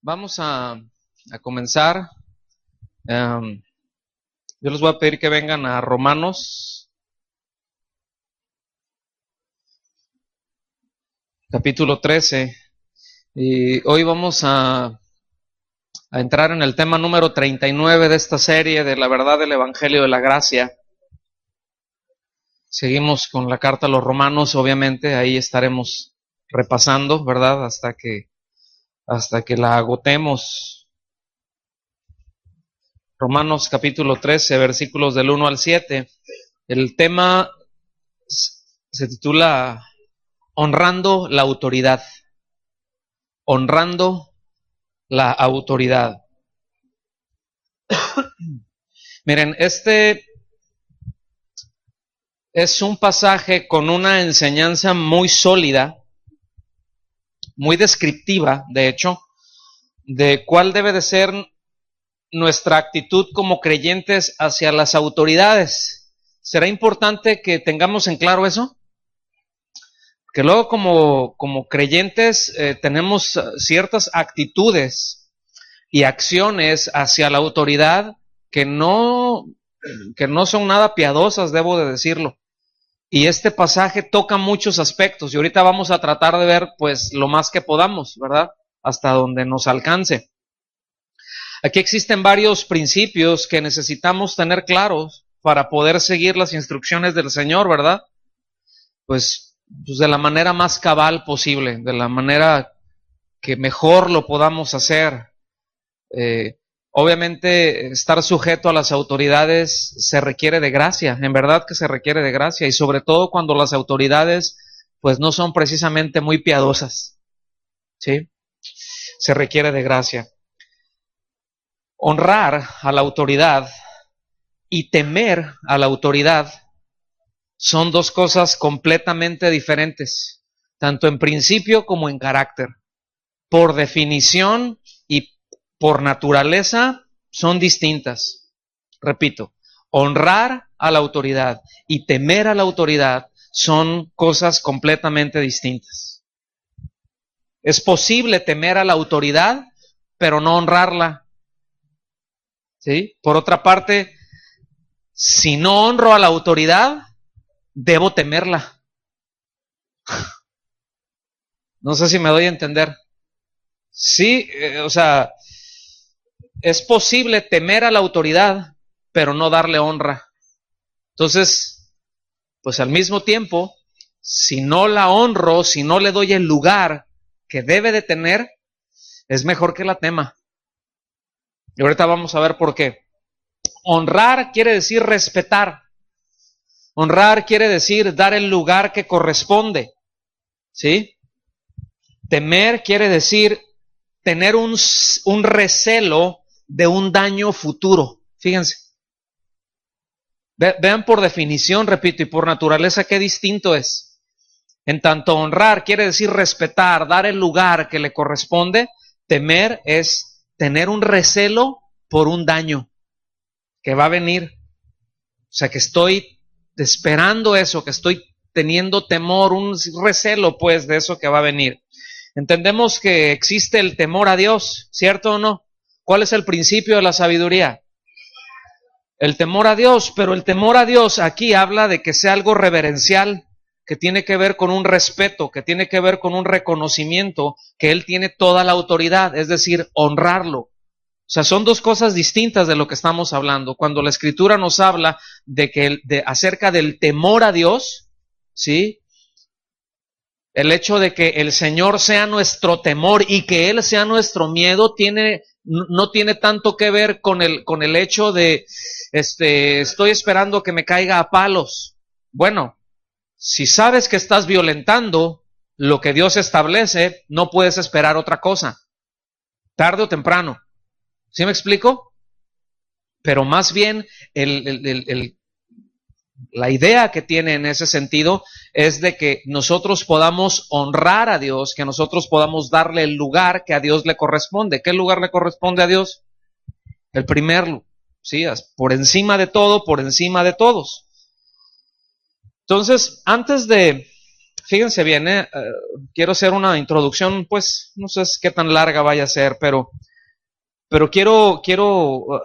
Vamos a comenzar. Yo les voy a pedir que vengan a Romanos, capítulo 13. Y hoy vamos a entrar en el tema número 39 de esta serie de la verdad del Evangelio de la Gracia. Seguimos con la carta a los Romanos, obviamente, ahí estaremos repasando, ¿verdad? Hasta que la agotemos. Romanos capítulo 13, versículos del 1 al 7. El tema se titula Honrando la autoridad. Honrando la autoridad. Miren, este es un pasaje con una enseñanza muy sólida, muy descriptiva, de hecho, de cuál debe de ser nuestra actitud como creyentes hacia las autoridades. ¿Será importante que tengamos en claro eso? Que luego como creyentes tenemos ciertas actitudes y acciones hacia la autoridad que no son nada piadosas, debo de decirlo. Y este pasaje toca muchos aspectos y ahorita vamos a tratar de ver pues lo más que podamos, ¿verdad? Hasta donde nos alcance. Aquí existen varios principios que necesitamos tener claros para poder seguir las instrucciones del Señor, ¿verdad? Pues de la manera más cabal posible, de la manera que mejor lo podamos hacer. Obviamente estar sujeto a las autoridades se requiere de gracia, en verdad que se requiere de gracia, y sobre todo cuando las autoridades pues no son precisamente muy piadosas, ¿sí? Se requiere de gracia. Honrar a la autoridad y temer a la autoridad son dos cosas completamente diferentes, tanto en principio como en carácter. Por definición y por naturaleza son distintas. Repito, honrar a la autoridad y temer a la autoridad son cosas completamente distintas. Es posible temer a la autoridad, pero no honrarla. ¿Sí? Por otra parte, si no honro a la autoridad, debo temerla. No sé si me doy a entender. Sí, es posible temer a la autoridad, pero no darle honra. Entonces, pues al mismo tiempo, si no la honro, si no le doy el lugar que debe de tener, es mejor que la tema. Y ahorita vamos a ver por qué. Honrar quiere decir respetar. Honrar quiere decir dar el lugar que corresponde. ¿Sí? Temer quiere decir tener un recelo de un daño futuro. Fíjense. Vean por definición, repito, y por naturaleza qué distinto es. En tanto honrar quiere decir respetar, dar el lugar que le corresponde. Temer es tener un recelo por un daño que va a venir. O sea, que estoy esperando eso, que estoy teniendo temor, un recelo pues de eso que va a venir. Entendemos que existe el temor a Dios, ¿cierto o no? ¿Cuál es el principio de la sabiduría? El temor a Dios, pero el temor a Dios aquí habla de que sea algo reverencial, que tiene que ver con un respeto, que tiene que ver con un reconocimiento, que Él tiene toda la autoridad, es decir, honrarlo. O sea, son dos cosas distintas de lo que estamos hablando. Cuando la Escritura nos habla acerca del temor a Dios, ¿sí? El hecho de que el Señor sea nuestro temor y que Él sea nuestro miedo no tiene tanto que ver con el hecho de estoy esperando que me caiga a palos. Bueno, si sabes que estás violentando lo que Dios establece, no puedes esperar otra cosa, tarde o temprano. ¿Sí me explico? Pero más bien la idea que tiene en ese sentido es de que nosotros podamos honrar a Dios, que nosotros podamos darle el lugar que a Dios le corresponde. ¿Qué lugar le corresponde a Dios? El primer, ¿sí? Por encima de todo, por encima de todos. Entonces, antes de Fíjense bien, quiero hacer una introducción, pues no sé qué tan larga vaya a ser, pero quiero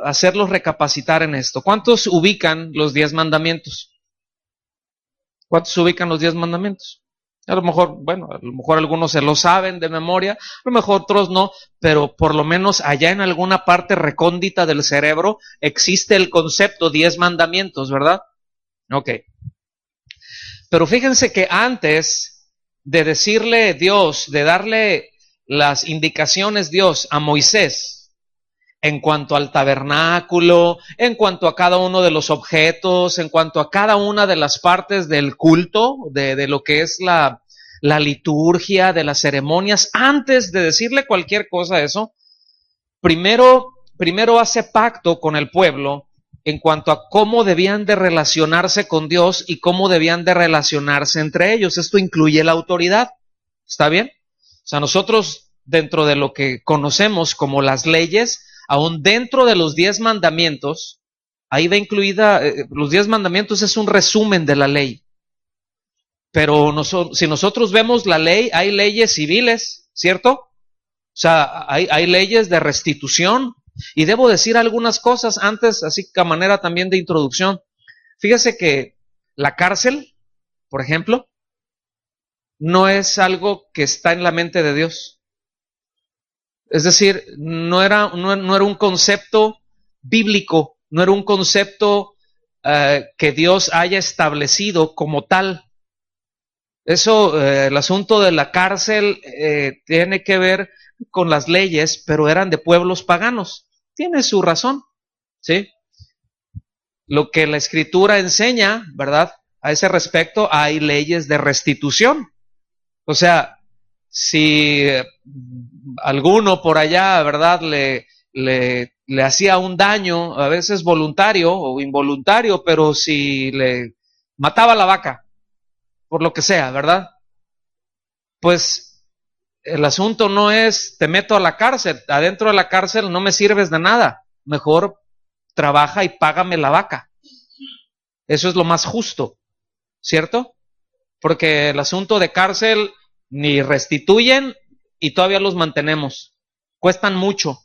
hacerlos recapacitar en esto. ¿Cuántos ubican los 10 mandamientos? ¿Cuántos ubican los 10 mandamientos? A lo mejor, bueno, a lo mejor algunos se lo saben de memoria, a lo mejor otros no, pero por lo menos allá en alguna parte recóndita del cerebro existe el concepto 10 mandamientos, ¿verdad? Ok. Pero fíjense que antes de decirle Dios, de darle las indicaciones Dios a Moisés en cuanto al tabernáculo, en cuanto a cada uno de los objetos, en cuanto a cada una de las partes del culto, de lo que es la liturgia, de las ceremonias, antes de decirle cualquier cosa a eso, primero hace pacto con el pueblo en cuanto a cómo debían de relacionarse con Dios y cómo debían de relacionarse entre ellos. Esto incluye la autoridad. ¿Está bien? O sea, nosotros dentro de lo que conocemos como las leyes, aún dentro de los 10 mandamientos, ahí va incluida, los 10 mandamientos es un resumen de la ley. Pero si nosotros vemos la ley, hay leyes civiles, ¿cierto? O sea, hay leyes de restitución. Y debo decir algunas cosas antes, así que a manera también de introducción. Fíjese que la cárcel, por ejemplo, no es algo que está en la mente de Dios. Es decir, no era un concepto bíblico, no era un concepto que Dios haya establecido como tal. Eso, el asunto de la cárcel tiene que ver con las leyes, pero eran de pueblos paganos. Tiene su razón, ¿sí? Lo que la Escritura enseña, ¿verdad? A ese respecto, hay leyes de restitución. O sea, si alguno por allá, ¿verdad? Le hacía un daño, a veces voluntario o involuntario, pero si le mataba la vaca, por lo que sea, ¿verdad? Pues el asunto no es te meto a la cárcel, adentro de la cárcel no me sirves de nada, mejor trabaja y págame la vaca. Eso es lo más justo, ¿cierto? Porque el asunto de cárcel ni restituyen y todavía los mantenemos, cuestan mucho.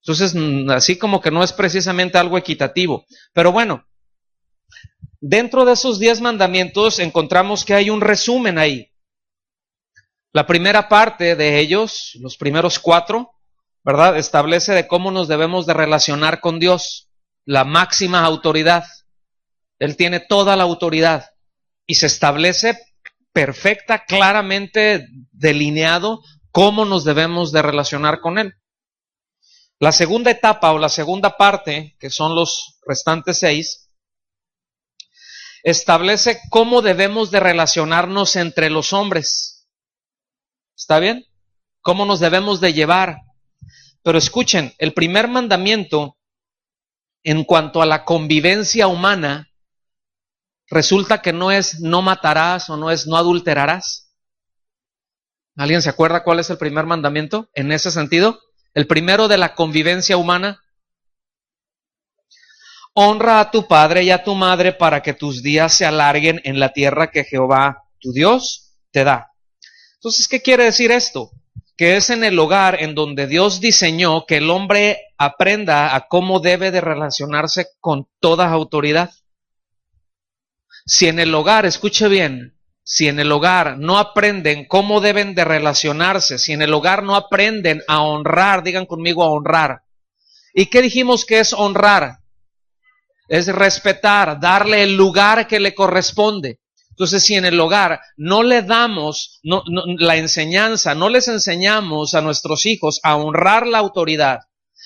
Entonces, así como que no es precisamente algo equitativo. Pero bueno, dentro de esos 10 mandamientos encontramos que hay un resumen ahí. La primera parte de ellos, los primeros 4, ¿verdad? Establece de cómo nos debemos de relacionar con Dios, la máxima autoridad. Él tiene toda la autoridad y se establece perfecta, claramente delineado cómo nos debemos de relacionar con Él. La segunda etapa o la segunda parte, que son los restantes 6, establece cómo debemos de relacionarnos entre los hombres. ¿Está bien? ¿Cómo nos debemos de llevar? Pero escuchen, el primer mandamiento en cuanto a la convivencia humana resulta que no es no matarás o no es no adulterarás. ¿Alguien se acuerda cuál es el primer mandamiento en ese sentido? El primero de la convivencia humana. Honra a tu padre y a tu madre para que tus días se alarguen en la tierra que Jehová, tu Dios, te da. Entonces, ¿qué quiere decir esto? Que es en el hogar en donde Dios diseñó que el hombre aprenda a cómo debe de relacionarse con toda autoridad. Si en el hogar, escuche bien, si en el hogar no aprenden cómo deben de relacionarse, si en el hogar no aprenden a honrar, digan conmigo a honrar. ¿Y qué dijimos que es honrar? Es respetar, darle el lugar que le corresponde. Entonces, si en el hogar no le damos la enseñanza, no les enseñamos a nuestros hijos a honrar la autoridad,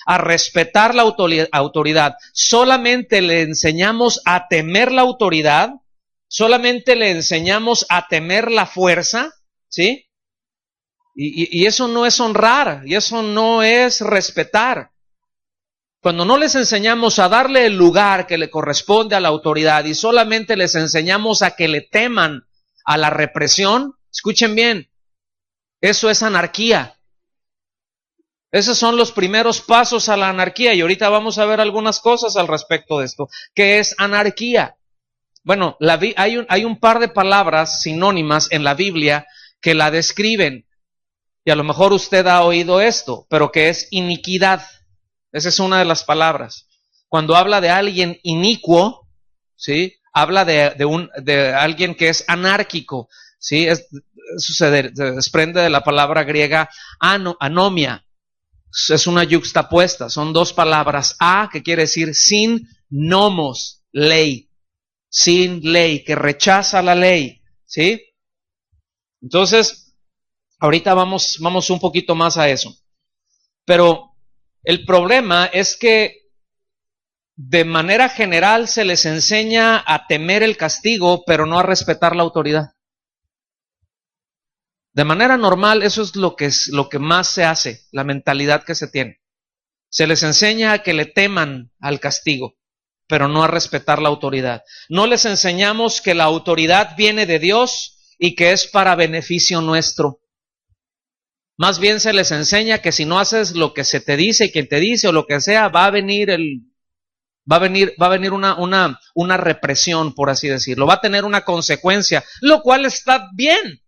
a respetar la autoridad, solamente le enseñamos a temer la autoridad, solamente le enseñamos a temer la fuerza, ¿sí? Y eso no es honrar, y eso no es respetar. Cuando no les enseñamos a darle el lugar que le corresponde a la autoridad y solamente les enseñamos a que le teman a la represión, escuchen bien, eso es anarquía. Esos son los primeros pasos a la anarquía y ahorita vamos a ver algunas cosas al respecto de esto. ¿Qué es anarquía? Bueno, hay un par de palabras sinónimas en la Biblia que la describen. Y a lo mejor usted ha oído esto, pero que es iniquidad. Esa es una de las palabras. Cuando habla de alguien inicuo, ¿sí? Habla de alguien que es anárquico, ¿sí? Eso se desprende de la palabra griega anomia. Es una yuxtapuesta, son dos palabras. Que quiere decir sin nomos, ley. Sin ley, que rechaza la ley, ¿sí? Entonces, ahorita vamos un poquito más a eso. Pero el problema es que de manera general se les enseña a temer el castigo, pero no a respetar la autoridad. De manera normal, eso es lo que más se hace, la mentalidad que se tiene. Se les enseña a que le teman al castigo, pero no a respetar la autoridad. No les enseñamos que la autoridad viene de Dios y que es para beneficio nuestro. Más bien se les enseña que si no haces lo que se te dice, quien te dice o lo que sea, va a venir una represión, por así decirlo. Va a tener una consecuencia, lo cual está bien.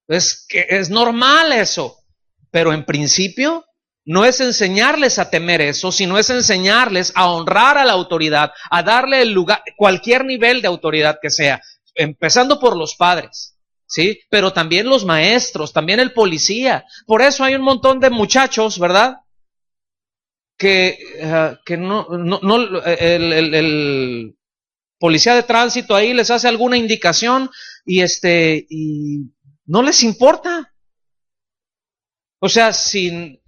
Es normal eso. Pero en principio no es enseñarles a temer eso, sino es enseñarles a honrar a la autoridad, a darle el lugar, cualquier nivel de autoridad que sea, empezando por los padres, ¿sí? Pero también los maestros, también el policía. Por eso hay un montón de muchachos, ¿verdad? Que el policía de tránsito ahí les hace alguna indicación y no les importa. O sea, si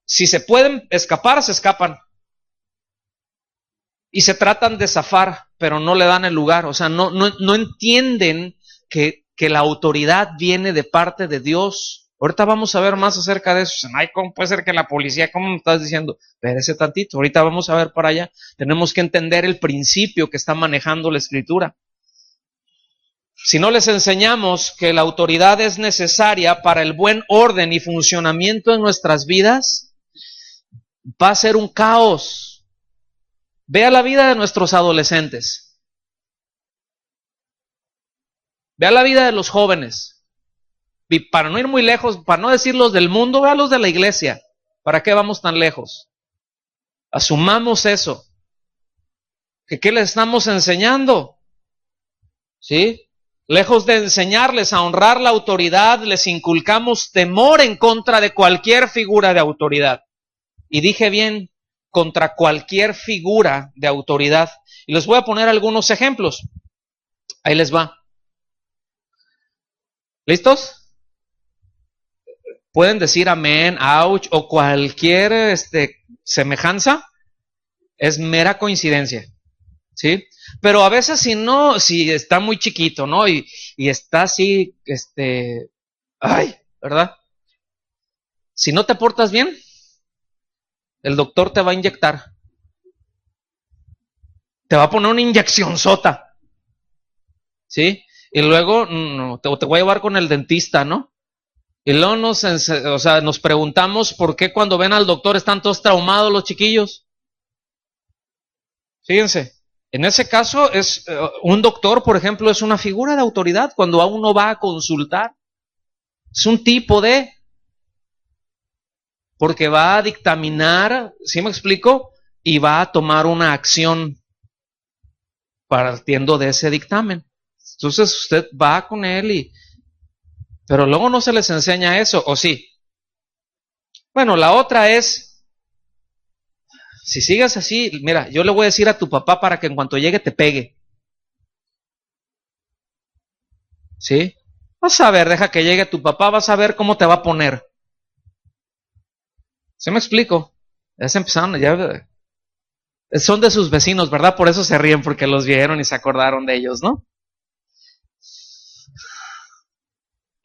se pueden escapar, se escapan. Y se tratan de zafar, pero no le dan el lugar. O sea, no entienden que la autoridad viene de parte de Dios. Ahorita vamos a ver más acerca de eso. Ay, ¿cómo puede ser que la policía? ¿Cómo me estás diciendo? Espérese tantito. Ahorita vamos a ver para allá. Tenemos que entender el principio que está manejando la Escritura. Si no les enseñamos que la autoridad es necesaria para el buen orden y funcionamiento en nuestras vidas, va a ser un caos. Vea la vida de nuestros adolescentes. Vea la vida de los jóvenes. Y para no ir muy lejos, para no decir los del mundo, vea los de la iglesia. ¿Para qué vamos tan lejos? Asumamos eso. ¿Qué les estamos enseñando? ¿Sí? Lejos de enseñarles a honrar la autoridad, les inculcamos temor en contra de cualquier figura de autoridad. Y dije bien, contra cualquier figura de autoridad. Y les voy a poner algunos ejemplos. Ahí les va. ¿Listos? Pueden decir amén, ouch, o cualquier semejanza. Es mera coincidencia, ¿sí? Pero a veces si está muy chiquito, ¿no? Y está así, ¿verdad? Si no te portas bien, el doctor te va a inyectar. Te va a poner una inyección sota, ¿sí? Y luego te voy a llevar con el dentista, ¿no? Y luego nos preguntamos por qué cuando ven al doctor están todos traumados los chiquillos. Fíjense, en ese caso un doctor, por ejemplo, es una figura de autoridad cuando a uno va a consultar. Es un tipo porque va a dictaminar, ¿sí me explico? Y va a tomar una acción partiendo de ese dictamen. Entonces usted va con él pero luego no se les enseña eso, ¿o sí? Bueno, la otra es, si sigues así, mira, yo le voy a decir a tu papá para que en cuanto llegue te pegue. ¿Sí? Vas a ver, deja que llegue tu papá, vas a ver cómo te va a poner. ¿Sí me explico? Ya se empezaron, son de sus vecinos, ¿verdad? Por eso se ríen, porque los vieron y se acordaron de ellos, ¿no?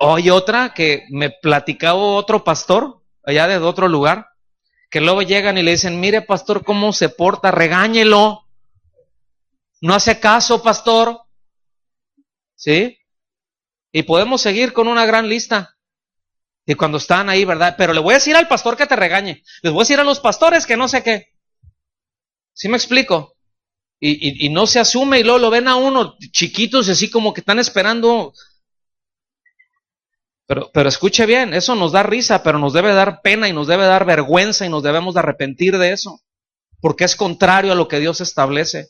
Hay otra que me platicaba otro pastor, allá de otro lugar, que luego llegan y le dicen, mire pastor, cómo se porta, regáñelo. No hace caso, pastor. ¿Sí? Y podemos seguir con una gran lista. Y cuando están ahí, ¿verdad? Pero le voy a decir al pastor que te regañe. Les voy a decir a los pastores que no sé qué. ¿Sí me explico? y no se asume, y luego lo ven a uno chiquitos, así como que están esperando. Pero escuche bien, eso nos da risa, pero nos debe dar pena y nos debe dar vergüenza y nos debemos de arrepentir de eso, porque es contrario a lo que Dios establece.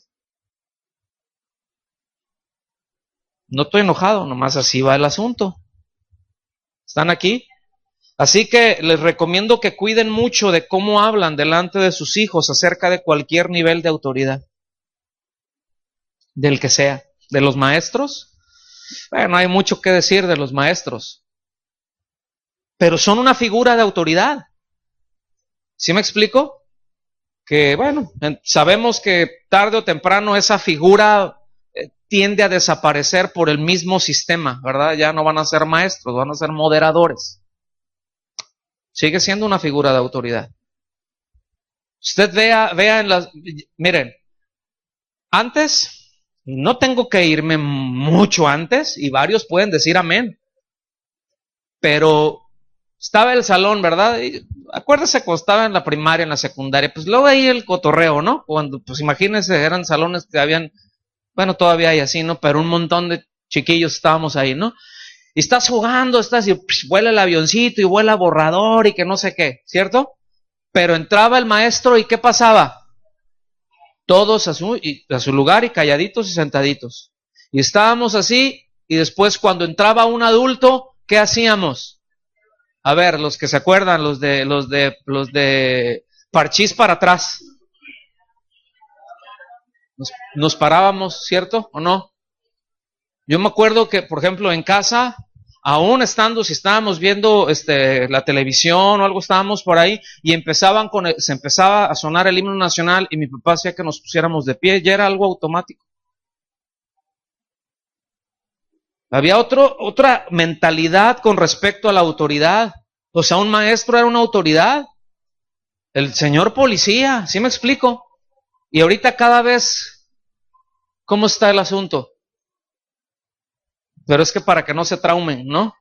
No estoy enojado, nomás así va el asunto. ¿Están aquí? Así que les recomiendo que cuiden mucho de cómo hablan delante de sus hijos acerca de cualquier nivel de autoridad, del que sea. De los maestros, bueno, hay mucho que decir de los maestros, pero son una figura de autoridad. ¿Sí me explico? Que bueno, sabemos que tarde o temprano esa figura tiende a desaparecer por el mismo sistema, ¿verdad? Ya no van a ser maestros, van a ser moderadores. Sigue siendo una figura de autoridad. Usted vea en las... Miren, antes, no tengo que irme mucho antes, y varios pueden decir amén, pero estaba el salón, ¿verdad? Y acuérdese cuando estaba en la primaria, en la secundaria, pues luego ahí el cotorreo, ¿no? Cuando, pues imagínense, eran salones que habían, bueno, todavía hay así, ¿no? Pero un montón de chiquillos estábamos ahí, ¿no? Y estás jugando, y vuela el avioncito y vuela borrador y que no sé qué, ¿cierto? Pero entraba el maestro y ¿qué pasaba? Todos a su lugar y calladitos y sentaditos. Y estábamos así, y después cuando entraba un adulto, ¿qué hacíamos? A ver, los que se acuerdan, los de Parchís para atrás. Nos parábamos, ¿cierto? ¿O no? Yo me acuerdo que, por ejemplo, en casa, aún estando, si estábamos viendo la televisión o algo, estábamos por ahí y se empezaba a sonar el himno nacional y mi papá hacía que nos pusiéramos de pie, ya era algo automático. Había otra mentalidad con respecto a la autoridad. O sea, un maestro era una autoridad. El señor policía, ¿sí me explico? Y ahorita cada vez, ¿cómo está el asunto? Pero es que para que no se traumen, ¿no?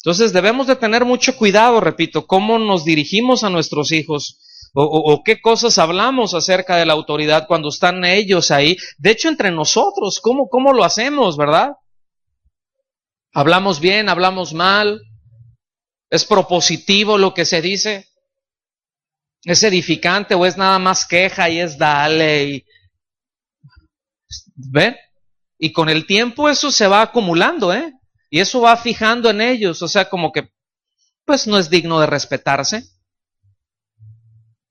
Entonces debemos de tener mucho cuidado, repito, cómo nos dirigimos a nuestros hijos o qué cosas hablamos acerca de la autoridad cuando están ellos ahí. De hecho, entre nosotros, ¿cómo lo hacemos, verdad? ¿Hablamos bien, hablamos mal? ¿Es propositivo lo que se dice? ¿Es edificante o es nada más queja y es dale? ¿Ven? Y con el tiempo eso se va acumulando, ¿eh? Y eso va fijando en ellos, o sea, como que, pues no es digno de respetarse.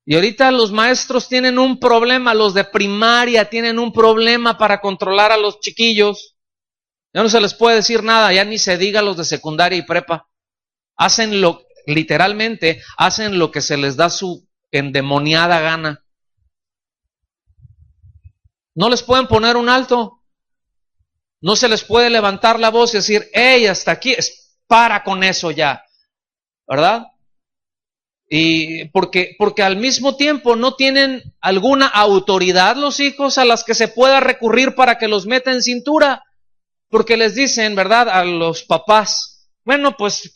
Y ahorita los maestros tienen un problema, los de primaria tienen un problema para controlar a los chiquillos. Ya no se les puede decir nada, ya ni se diga a los de secundaria y prepa. Literalmente, hacen lo que se les da su endemoniada gana. No les pueden poner un alto. No se les puede levantar la voz y decir, hey, hasta aquí, para con eso ya, ¿verdad? Y porque al mismo tiempo no tienen alguna autoridad los hijos a las que se pueda recurrir para que los meta en cintura, porque les dicen, ¿verdad?, a los papás, bueno, pues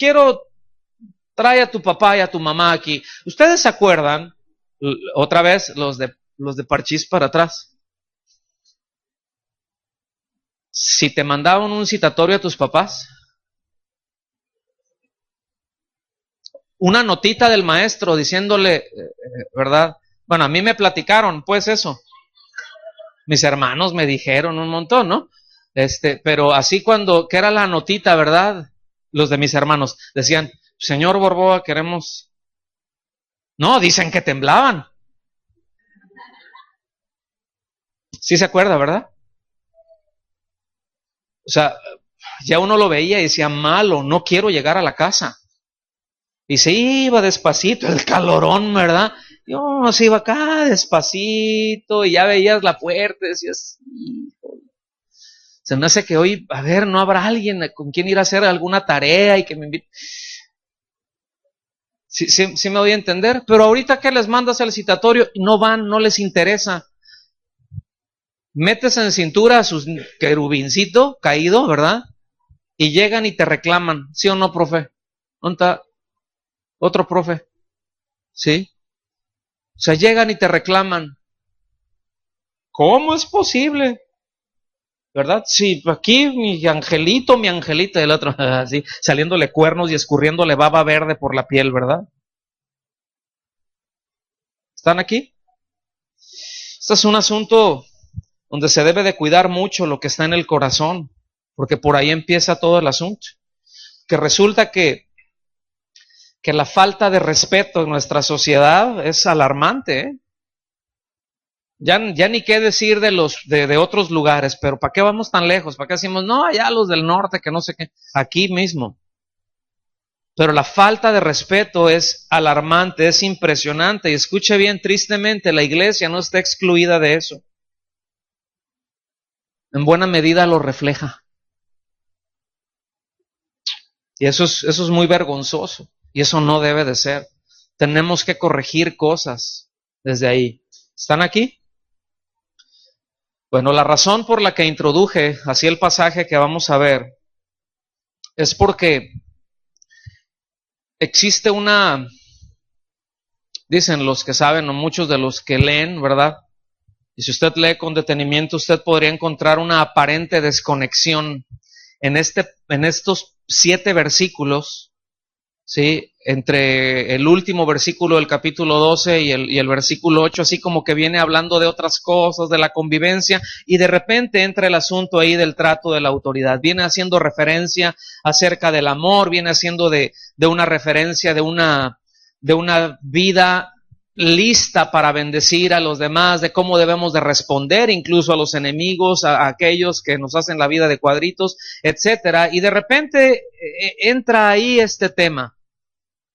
trae a tu papá y a tu mamá aquí. ¿Ustedes se acuerdan, otra vez, los de Parchís para atrás? Si te mandaban un citatorio a tus papás, una notita del maestro diciéndole, ¿verdad? Bueno, a mí me platicaron, pues eso. Mis hermanos me dijeron un montón, ¿no? Pero así que era la notita, ¿verdad? Los de mis hermanos decían, señor Borboa, queremos... No, dicen que temblaban. Sí se acuerda, ¿verdad? O sea, ya uno lo veía y decía, malo, no quiero llegar a la casa. Y se iba despacito, el calorón, ¿verdad? Yo se iba acá despacito y ya veías la puerta y decías, hijo, se me hace que hoy, a ver, no habrá alguien con quien ir a hacer alguna tarea y que me invite. Sí me voy a entender, pero ahorita que les mandas el citatorio, no van, no les interesa. Metes en cintura a su querubincito caído, ¿verdad? Y llegan y te reclaman, ¿sí o no, profe? ¿Dónde está otro profe? ¿Sí? O sea, llegan y te reclaman. ¿Cómo es posible? ¿Verdad? Sí, aquí mi angelito, y el otro, así, saliéndole cuernos y escurriéndole baba verde por la piel, ¿verdad? ¿Están aquí? Este es un asunto donde se debe de cuidar mucho lo que está en el corazón, porque por ahí empieza todo el asunto. Que resulta que la falta de respeto en nuestra sociedad es alarmante, ¿eh? Ya ni qué decir de otros lugares, pero ¿para qué vamos tan lejos? ¿Para qué decimos, no, allá los del norte, que no sé qué? Aquí mismo. Pero la falta de respeto es alarmante, es impresionante. Y escuche bien, tristemente, la iglesia no está excluida de eso. En buena medida lo refleja. Y eso es muy vergonzoso. Y eso no debe de ser. Tenemos que corregir cosas desde ahí. ¿Están aquí? Bueno, la razón por la que introduje así el pasaje que vamos a ver es porque existe dicen los que saben o muchos de los que leen, ¿verdad? Y si usted lee con detenimiento, usted podría encontrar una aparente desconexión en estos 7 versículos, ¿sí? Entre el último versículo del capítulo 12 y el versículo 8, así como que viene hablando de otras cosas, de la convivencia, y de repente entra el asunto ahí del trato de la autoridad. Viene haciendo referencia acerca del amor, viene haciendo de una referencia de una vida lista para bendecir a los demás, de cómo debemos de responder incluso a los enemigos, a aquellos que nos hacen la vida de cuadritos, etcétera. Y de repente entra ahí este tema.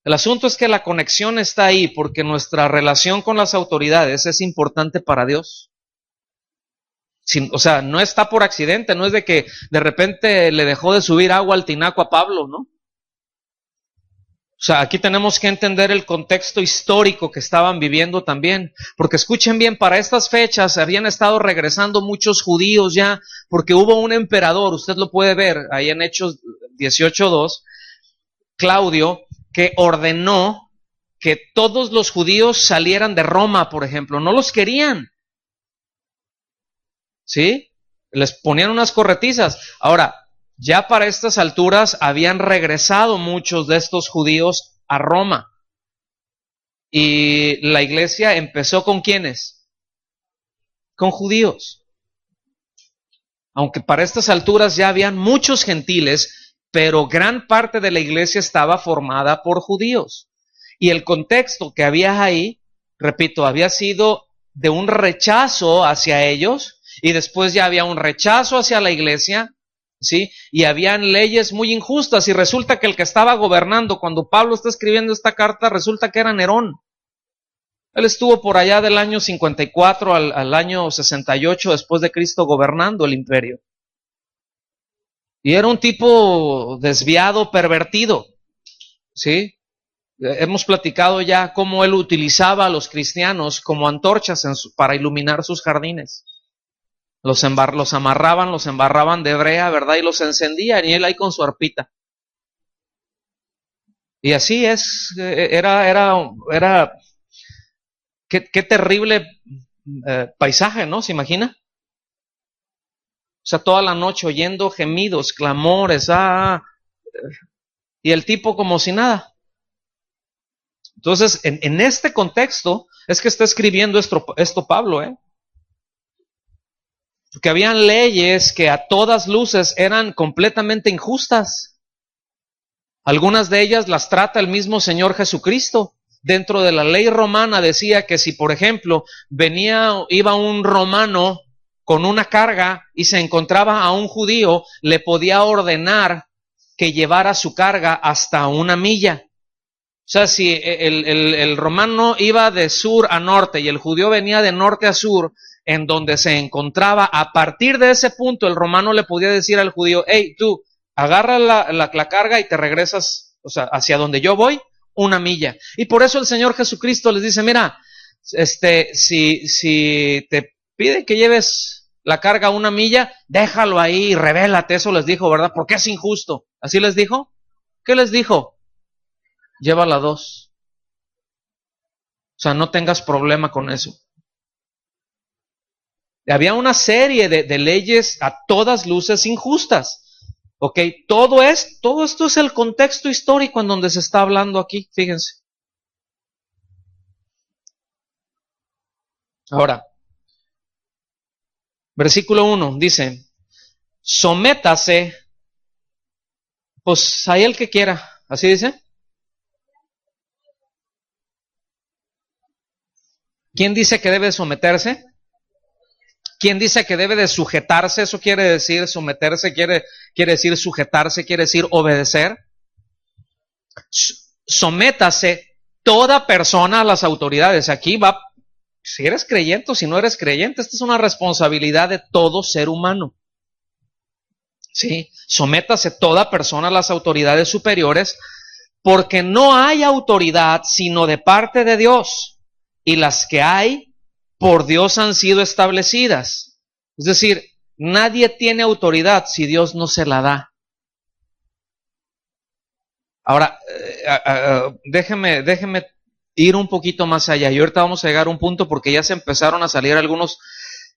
El asunto es que la conexión está ahí porque nuestra relación con las autoridades es importante para Dios. O sea, no está por accidente, no es de que de repente le dejó de subir agua al tinaco a Pablo, ¿no? O sea, aquí tenemos que entender el contexto histórico que estaban viviendo también, porque escuchen bien, para estas fechas habían estado regresando muchos judíos ya, porque hubo un emperador, usted lo puede ver ahí en Hechos 18:2, Claudio, que ordenó que todos los judíos salieran de Roma, por ejemplo, no los querían, ¿sí? Les ponían unas corretizas. Ahora, ya para estas alturas habían regresado muchos de estos judíos a Roma. Y la iglesia empezó ¿con quiénes? Con judíos. Aunque para estas alturas ya habían muchos gentiles, pero gran parte de la iglesia estaba formada por judíos. Y el contexto que había ahí, repito, había sido de un rechazo hacia ellos, y después ya había un rechazo hacia la iglesia, ¿sí? Y habían leyes muy injustas, y resulta que el que estaba gobernando cuando Pablo está escribiendo esta carta, resulta que era Nerón. Él estuvo por allá del año 54 al año 68 después de Cristo gobernando el imperio. Y era un tipo desviado, pervertido, ¿sí? Hemos platicado ya cómo él utilizaba a los cristianos como antorchas para iluminar sus jardines. Los amarraban, los embarraban de brea, ¿verdad? Y los encendían, y él ahí con su arpita. Y así es, era qué terrible paisaje, ¿no? ¿Se imagina? O sea, toda la noche oyendo gemidos, clamores, y el tipo como si nada. Entonces, en este contexto es que está escribiendo esto Pablo, ¿eh? Porque habían leyes que a todas luces eran completamente injustas. Algunas de ellas las trata el mismo Señor Jesucristo. Dentro de la ley romana decía que si, por ejemplo, iba un romano con una carga y se encontraba a un judío, le podía ordenar que llevara su carga hasta 1 milla. O sea, si el romano iba de sur a norte y el judío venía de norte a sur, en donde se encontraba, a partir de ese punto el romano le podía decir al judío, hey, tú, agarra la carga y te regresas, o sea, hacia donde yo voy, 1 milla. Y por eso el Señor Jesucristo les dice, mira, si te pide que lleves la carga 1 milla, déjalo ahí, revélate, eso les dijo, ¿verdad? Porque es injusto. ¿Así les dijo? ¿Qué les dijo? Llévala 2. O sea, no tengas problema con eso. Había una serie de leyes a todas luces injustas. Ok, todo esto es el contexto histórico en donde se está hablando aquí, fíjense. Ahora, versículo 1 dice, sométase, pues a el que quiera, así dice. ¿Quién dice que debe de someterse? ¿Quién dice que debe de sujetarse? Eso quiere decir someterse, quiere decir sujetarse, quiere decir obedecer. Sométase toda persona a las autoridades. Aquí va, si eres creyente o si no eres creyente, esta es una responsabilidad de todo ser humano. Sí, sométase toda persona a las autoridades superiores, porque no hay autoridad sino de parte de Dios, y las que hay por Dios han sido establecidas. Es decir, nadie tiene autoridad si Dios no se la da. Ahora, déjeme ir un poquito más allá. Y ahorita vamos a llegar a un punto porque ya se empezaron a salir algunos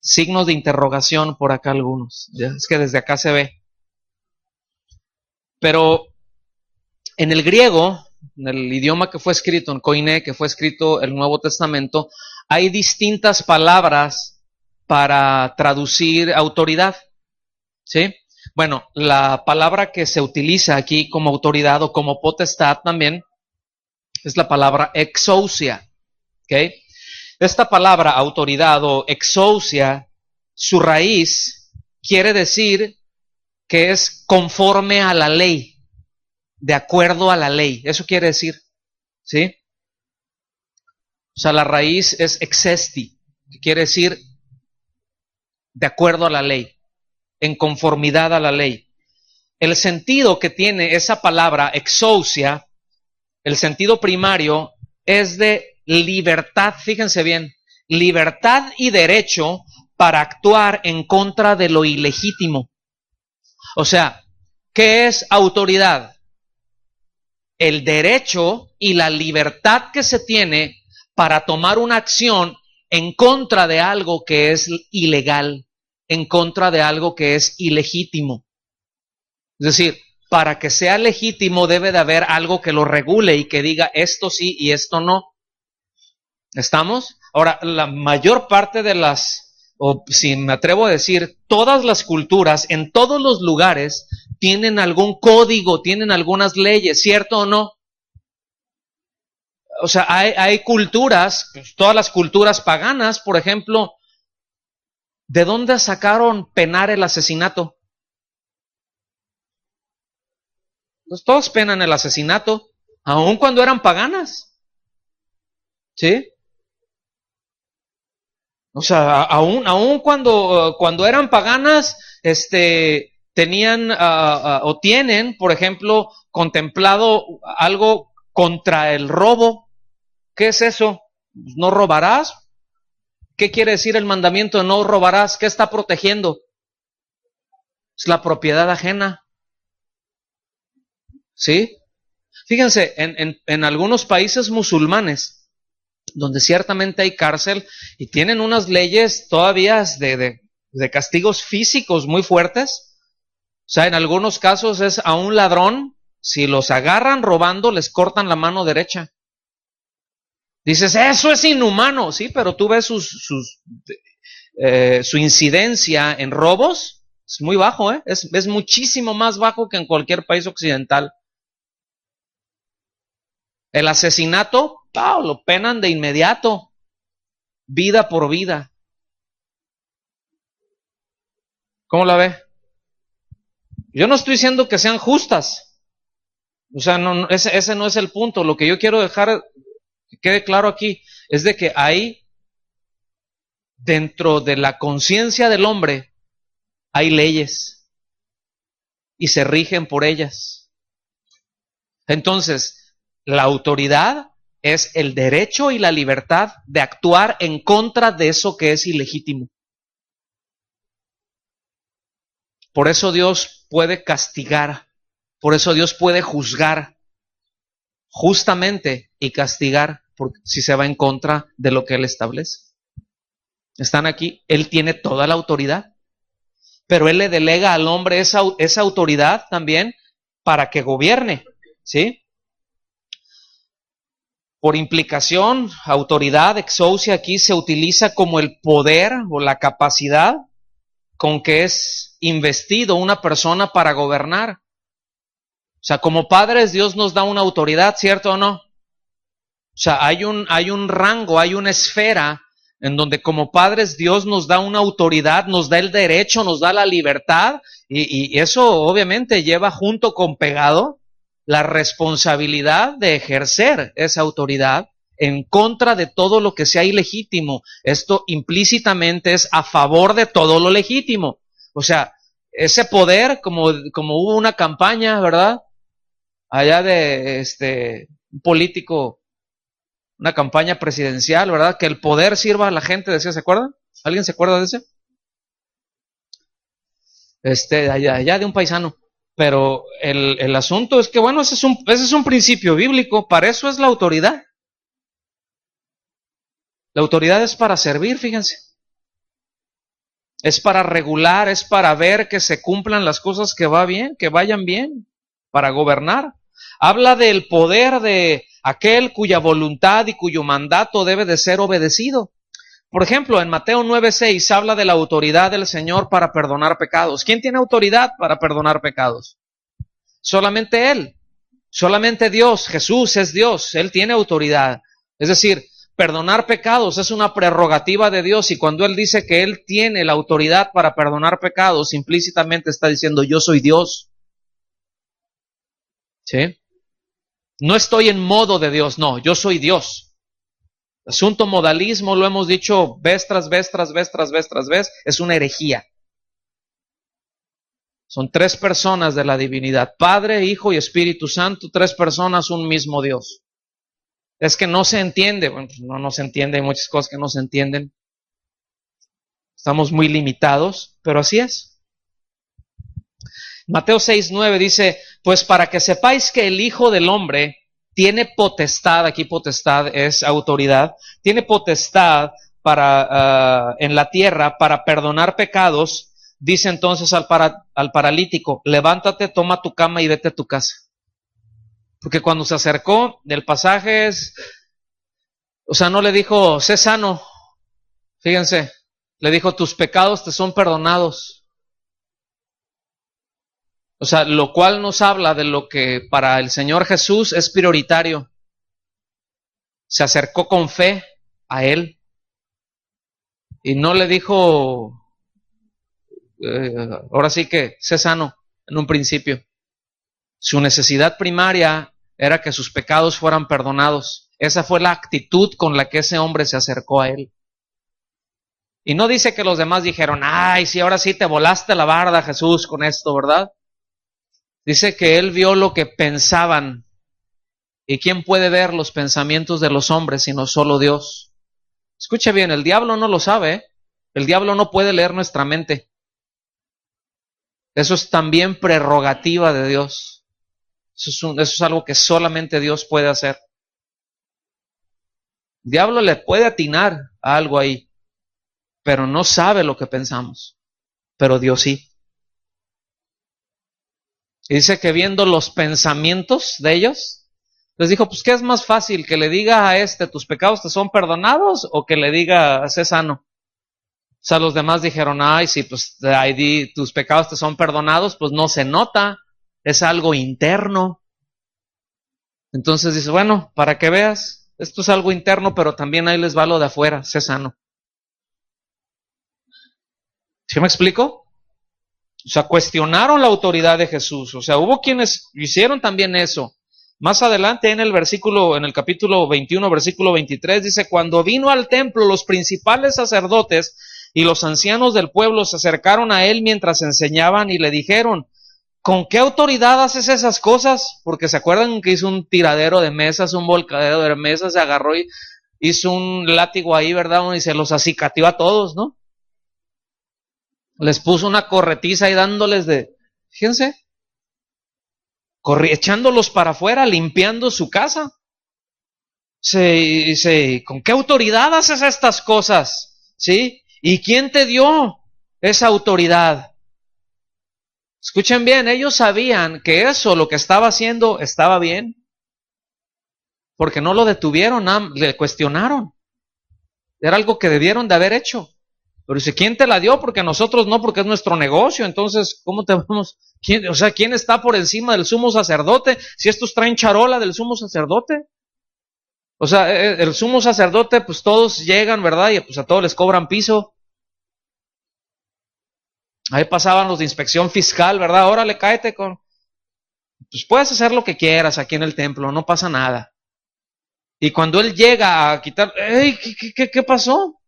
signos de interrogación por acá algunos. Es que desde acá se ve. Pero en el griego, en el idioma que fue escrito, en Koiné, que fue escrito el Nuevo Testamento, hay distintas palabras para traducir autoridad. ¿Sí? Bueno, la palabra que se utiliza aquí como autoridad o como potestad también es la palabra exousia. ¿Ok? Esta palabra autoridad o exousia, su raíz quiere decir que es conforme a la ley, de acuerdo a la ley. Eso quiere decir, ¿sí? O sea, la raíz es exesti, que quiere decir de acuerdo a la ley, en conformidad a la ley. El sentido que tiene esa palabra exousia, el sentido primario, es de libertad, fíjense bien, libertad y derecho para actuar en contra de lo ilegítimo. O sea, ¿qué es autoridad? El derecho y la libertad que se tiene para tomar una acción en contra de algo que es ilegal, en contra de algo que es ilegítimo. Es decir, para que sea legítimo debe de haber algo que lo regule y que diga esto sí y esto no. ¿Estamos? Ahora, la mayor parte de o si me atrevo a decir, todas las culturas, en todos los lugares, tienen algún código, tienen algunas leyes, ¿cierto o no? O sea, hay culturas, todas las culturas paganas, por ejemplo, ¿de dónde sacaron penar el asesinato? Pues todos penan el asesinato, aun cuando eran paganas. ¿Sí? O sea, aun cuando eran paganas, tenían o tienen, por ejemplo, contemplado algo contra el robo. ¿Qué es eso? ¿No robarás? ¿Qué quiere decir el mandamiento de no robarás? ¿Qué está protegiendo? Es la propiedad ajena. ¿Sí? Fíjense, en algunos países musulmanes, donde ciertamente hay cárcel y tienen unas leyes todavía de castigos físicos muy fuertes. O sea, en algunos casos es a un ladrón, si los agarran robando, les cortan la mano derecha. Dices, eso es inhumano, sí, pero tú ves su incidencia en robos, es muy bajo, es muchísimo más bajo que en cualquier país occidental. El asesinato, lo penan de inmediato, vida por vida. ¿Cómo la ve? Yo no estoy diciendo que sean justas. O sea, no, ese no es el punto. Lo que yo quiero dejar que quede claro aquí es de que hay, dentro de la conciencia del hombre, hay leyes y se rigen por ellas. Entonces, la autoridad es el derecho y la libertad de actuar en contra de eso que es ilegítimo. Por eso Dios puede castigar, por eso Dios puede juzgar justamente y castigar si se va en contra de lo que Él establece. están aquí, Él tiene toda la autoridad, pero Él le delega al hombre esa autoridad también para que gobierne, ¿sí? Por implicación, autoridad, exousia, aquí se utiliza como el poder o la capacidad con que es investido una persona para gobernar. O sea, como padres, Dios nos da una autoridad, ¿cierto o no? O sea, hay un rango, hay una esfera en donde como padres Dios nos da una autoridad, nos da el derecho, nos da la libertad, y eso obviamente lleva junto con pegado la responsabilidad de ejercer esa autoridad en contra de todo lo que sea ilegítimo. Esto implícitamente es a favor de todo lo legítimo. O sea, ese poder, como hubo una campaña, ¿verdad? Allá de un político, una campaña presidencial, ¿verdad? Que el poder sirva a la gente, decía, ¿se acuerdan? ¿Alguien se acuerda de ese? Allá de un paisano. Pero el asunto es que, bueno, ese es un principio bíblico, para eso es la autoridad. La autoridad es para servir, fíjense. Es para regular, es para ver que se cumplan las cosas que vayan bien, para gobernar. Habla del poder de aquel cuya voluntad y cuyo mandato debe de ser obedecido. Por ejemplo, en Mateo 9:6 habla de la autoridad del Señor para perdonar pecados. ¿Quién tiene autoridad para perdonar pecados? Solamente Él, solamente Dios. Jesús es Dios, Él tiene autoridad. Es decir, perdonar pecados es una prerrogativa de Dios, y cuando Él dice que Él tiene la autoridad para perdonar pecados, implícitamente está diciendo, yo soy Dios. ¿Sí? No estoy en modo de Dios, no, yo soy Dios. Asunto modalismo, lo hemos dicho vez tras vez, es una herejía. Son tres personas de la divinidad, Padre, Hijo y Espíritu Santo, tres personas, un mismo Dios. Es que no se entiende, bueno, no se entiende, hay muchas cosas que no se entienden. Estamos muy limitados, pero así es. Mateo 6:9 dice, pues para que sepáis que el Hijo del Hombre tiene potestad, aquí potestad es autoridad, tiene potestad en la tierra para perdonar pecados, dice entonces al paralítico, levántate, toma tu cama y vete a tu casa. Porque cuando se acercó, el pasaje es, o sea, no le dijo, sé sano, fíjense, le dijo, tus pecados te son perdonados. O sea, lo cual nos habla de lo que para el Señor Jesús es prioritario. Se acercó con fe a Él y no le dijo, ahora sí que sé sano en un principio. Su necesidad primaria era que sus pecados fueran perdonados. Esa fue la actitud con la que ese hombre se acercó a Él. Y no dice que los demás dijeron, ay, sí, ahora sí te volaste la barda, Jesús, con esto, ¿verdad? Dice que Él vio lo que pensaban. ¿Y quién puede ver los pensamientos de los hombres sino solo Dios? Escuche bien, el diablo no lo sabe, ¿eh? El diablo no puede leer nuestra mente. Eso es también prerrogativa de Dios. Eso es algo que solamente Dios puede hacer. El diablo le puede atinar a algo ahí, pero no sabe lo que pensamos. Pero Dios sí. Y dice que viendo los pensamientos de ellos, les dijo, pues ¿qué es más fácil? ¿Que le diga a tus pecados te son perdonados? ¿O que le diga, sé sano? O sea, los demás dijeron, ay, sí, pues tus pecados te son perdonados, pues no se nota, es algo interno. Entonces dice, bueno, para que veas, esto es algo interno, pero también ahí les va lo de afuera, sé sano. ¿Sí me explico? O sea, cuestionaron la autoridad de Jesús. O sea, hubo quienes hicieron también eso. Más adelante en el capítulo 21, versículo 23, dice, cuando vino al templo, los principales sacerdotes y los ancianos del pueblo se acercaron a él mientras enseñaban y le dijeron, ¿con qué autoridad haces esas cosas? Porque se acuerdan que hizo un tiradero de mesas, un volcadero de mesas, se agarró y hizo un látigo ahí, ¿verdad? Y se los acicateó a todos, ¿no? Les puso una corretiza ahí dándoles fíjense, echándolos para afuera, limpiando su casa. ¿Con qué autoridad haces estas cosas? ¿Sí? ¿Y quién te dio esa autoridad? Escuchen bien, ellos sabían que eso, lo que estaba haciendo, estaba bien, porque no lo detuvieron, le cuestionaron. Era algo que debieron de haber hecho. Pero dice, ¿quién te la dio? Porque nosotros no, porque es nuestro negocio. Entonces, ¿cómo te vamos? ¿Quién está por encima del sumo sacerdote? Si estos traen charola del sumo sacerdote. O sea, el sumo sacerdote, pues todos llegan, ¿verdad? Y pues a todos les cobran piso. Ahí pasaban los de inspección fiscal, ¿verdad? Órale, cáete con... Pues puedes hacer lo que quieras aquí en el templo, no pasa nada. Y cuando él llega a quitar... ¡Ey! ¿Qué pasó?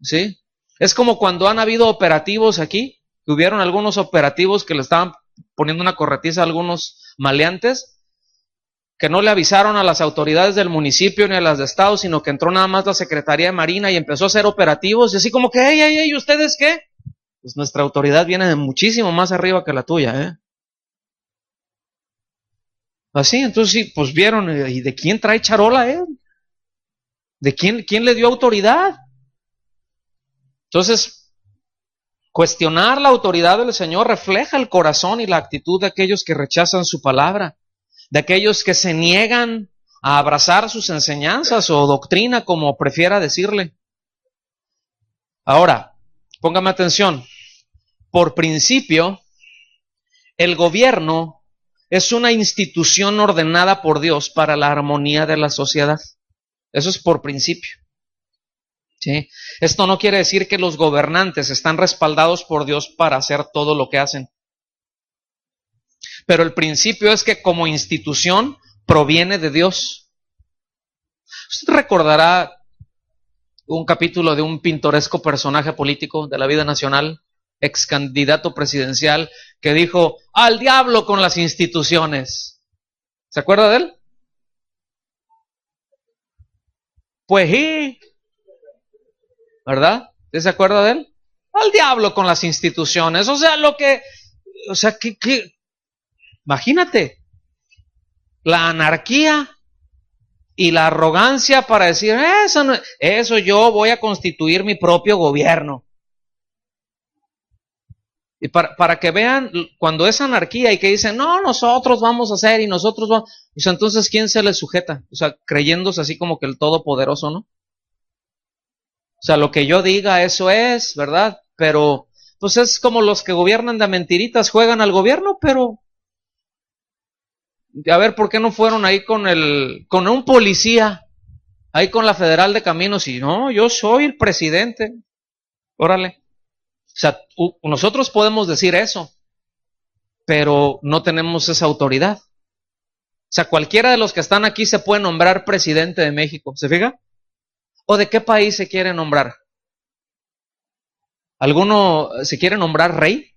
¿Sí? Es como cuando han habido operativos aquí, que hubieron algunos operativos que le estaban poniendo una corretiza a algunos maleantes, que no le avisaron a las autoridades del municipio ni a las de estado, sino que entró nada más la Secretaría de Marina y empezó a hacer operativos, y así como que, ¡ey! ¿Ustedes qué? Pues nuestra autoridad viene de muchísimo más arriba que la tuya, ¿eh? Así, entonces sí, pues vieron, ¿y de quién trae charola él? ¿De quién le dio autoridad? Entonces, cuestionar la autoridad del Señor refleja el corazón y la actitud de aquellos que rechazan su palabra, de aquellos que se niegan a abrazar sus enseñanzas o doctrina, como prefiera decirle. Ahora, póngame atención, por principio, el gobierno es una institución ordenada por Dios para la armonía de la sociedad. Eso es por principio. ¿Sí? Esto no quiere decir que los gobernantes están respaldados por Dios para hacer todo lo que hacen. Pero el principio es que como institución proviene de Dios. Usted recordará un capítulo de un pintoresco personaje político de la vida nacional, ex candidato presidencial, que dijo, al diablo con las instituciones. ¿Se acuerda de él? Pues sí, ¿verdad? ¿Usted se acuerda de él? Al diablo con las instituciones. Imagínate, la anarquía y la arrogancia para decir, eso yo voy a constituir mi propio gobierno. Y para que vean, cuando es anarquía y que dicen, no, nosotros vamos a hacer y nosotros vamos, pues entonces, ¿quién se les sujeta? O sea, creyéndose así como que el todopoderoso, ¿no? O sea, lo que yo diga, eso es, ¿verdad? Pero, pues es como los que gobiernan de mentiritas, juegan al gobierno, pero, a ver, ¿por qué no fueron ahí con un policía, ahí con la Federal de Caminos? Y no, yo soy el presidente, órale. O sea, nosotros podemos decir eso, pero no tenemos esa autoridad. O sea, cualquiera de los que están aquí se puede nombrar presidente de México, ¿se fija? ¿O de qué país se quiere nombrar? ¿Alguno se quiere nombrar rey?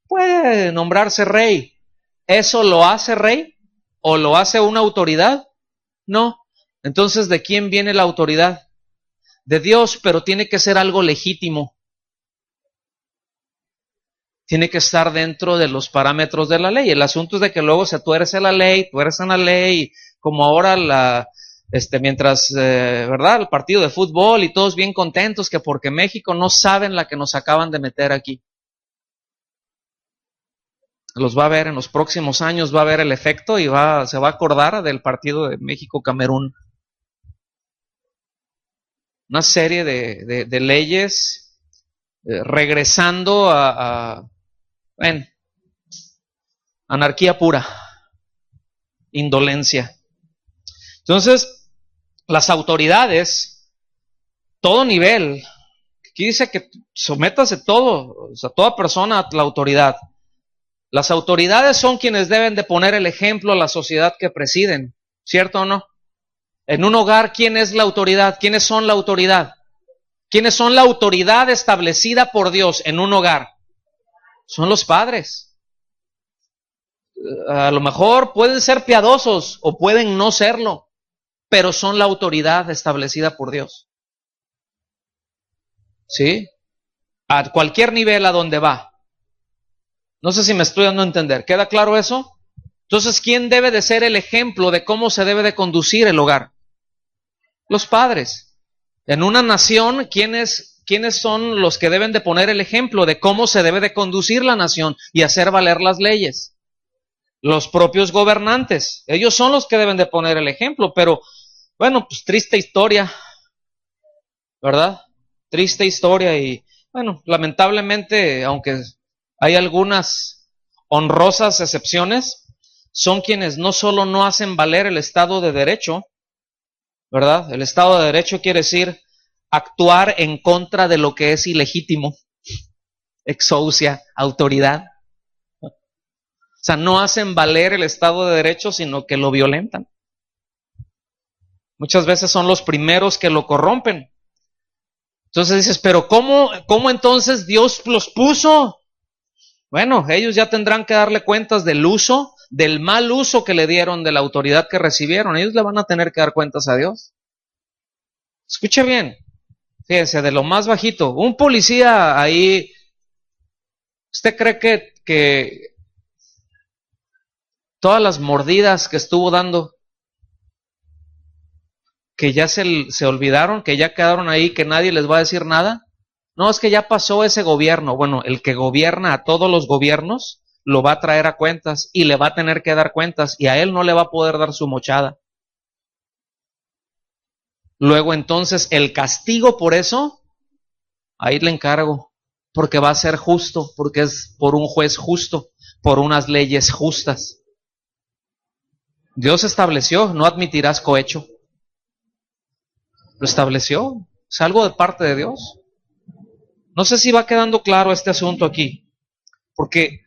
Puede nombrarse rey. ¿Eso lo hace rey? ¿O lo hace una autoridad? No. Entonces, ¿de quién viene la autoridad? De Dios, pero tiene que ser algo legítimo. Tiene que estar dentro de los parámetros de la ley. El asunto es de que luego se tuerce la ley, tuercen la ley, como ahora mientras, ¿verdad? El partido de fútbol y todos bien contentos que porque México no saben la que nos acaban de meter aquí. Los va a ver en los próximos años, va a ver el efecto y se va a acordar del partido de México-Camerún. Una serie de leyes regresando anarquía pura, indolencia. Entonces, las autoridades, todo nivel, aquí dice que sométase todo, o sea, toda persona a la autoridad. Las autoridades son quienes deben de poner el ejemplo a la sociedad que presiden, ¿cierto o no? En un hogar, ¿quién es la autoridad? ¿Quiénes son la autoridad? ¿Quiénes son la autoridad establecida por Dios en un hogar? Son los padres. A lo mejor pueden ser piadosos o pueden no serlo, pero son la autoridad establecida por Dios. ¿Sí? A cualquier nivel a donde va. No sé si me estoy dando a entender. ¿Queda claro eso? Entonces, ¿quién debe de ser el ejemplo de cómo se debe de conducir el hogar? Los padres. En una nación, ¿quién es ¿quiénes son los que deben de poner el ejemplo de cómo se debe de conducir la nación y hacer valer las leyes? Los propios gobernantes. Ellos son los que deben de poner el ejemplo, pero bueno, pues triste historia, ¿verdad? Triste historia y bueno, lamentablemente, aunque hay algunas honrosas excepciones, son quienes no solo no hacen valer el Estado de Derecho, ¿verdad? El Estado de Derecho quiere decir actuar en contra de lo que es ilegítimo, exousia, autoridad. O sea, no hacen valer el Estado de Derecho, sino que lo violentan. Muchas veces son los primeros que lo corrompen. Entonces dices, pero ¿cómo entonces Dios los puso? Bueno, ellos ya tendrán que darle cuentas del uso, del mal uso que le dieron de la autoridad que recibieron. Ellos le van a tener que dar cuentas a Dios. Escuche bien, fíjense, de lo más bajito, un policía ahí, ¿usted cree que todas las mordidas que estuvo dando, que ya se olvidaron, que ya quedaron ahí, que nadie les va a decir nada? No, es que ya pasó ese gobierno. Bueno, el que gobierna a todos los gobiernos lo va a traer a cuentas y le va a tener que dar cuentas y a él no le va a poder dar su mochada. Luego entonces el castigo por eso, ahí le encargo, porque va a ser justo, porque es por un juez justo, por unas leyes justas. Dios estableció, no admitirás cohecho. Lo estableció, es algo de parte de Dios. No sé si va quedando claro este asunto aquí, porque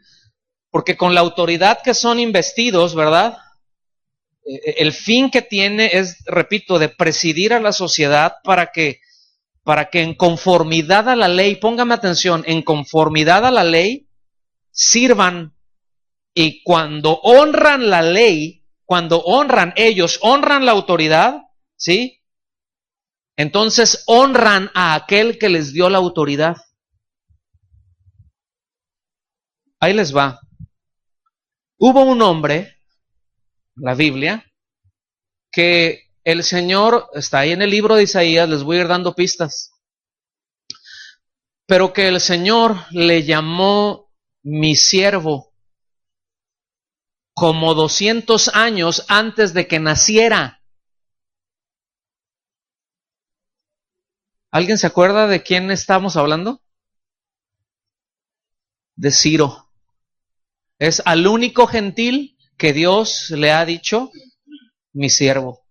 con la autoridad que son investidos, ¿verdad? El fin que tiene es, repito, de presidir a la sociedad para que en conformidad a la ley, póngame atención, en conformidad a la ley, sirvan, y cuando honran la ley, cuando honran la autoridad, ¿sí? Entonces honran a aquel que les dio la autoridad. Ahí les va. Hubo un hombre, la Biblia, que el Señor, está ahí en el libro de Isaías, les voy a ir dando pistas, pero que el Señor le llamó mi siervo como 200 años antes de que naciera. ¿Alguien se acuerda de quién estamos hablando? De Ciro. Es al único gentil que Dios le ha dicho, mi siervo.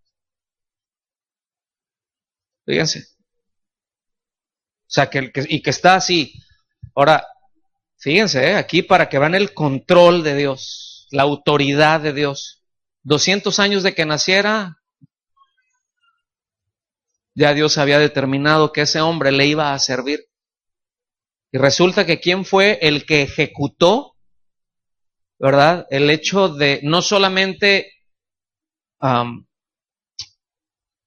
Fíjense. O sea, que está así. Ahora, fíjense, aquí para que vean el control de Dios, la autoridad de Dios. 200 años de que naciera, ya Dios había determinado que ese hombre le iba a servir. Y resulta que ¿quién fue el que ejecutó, verdad? El hecho de no solamente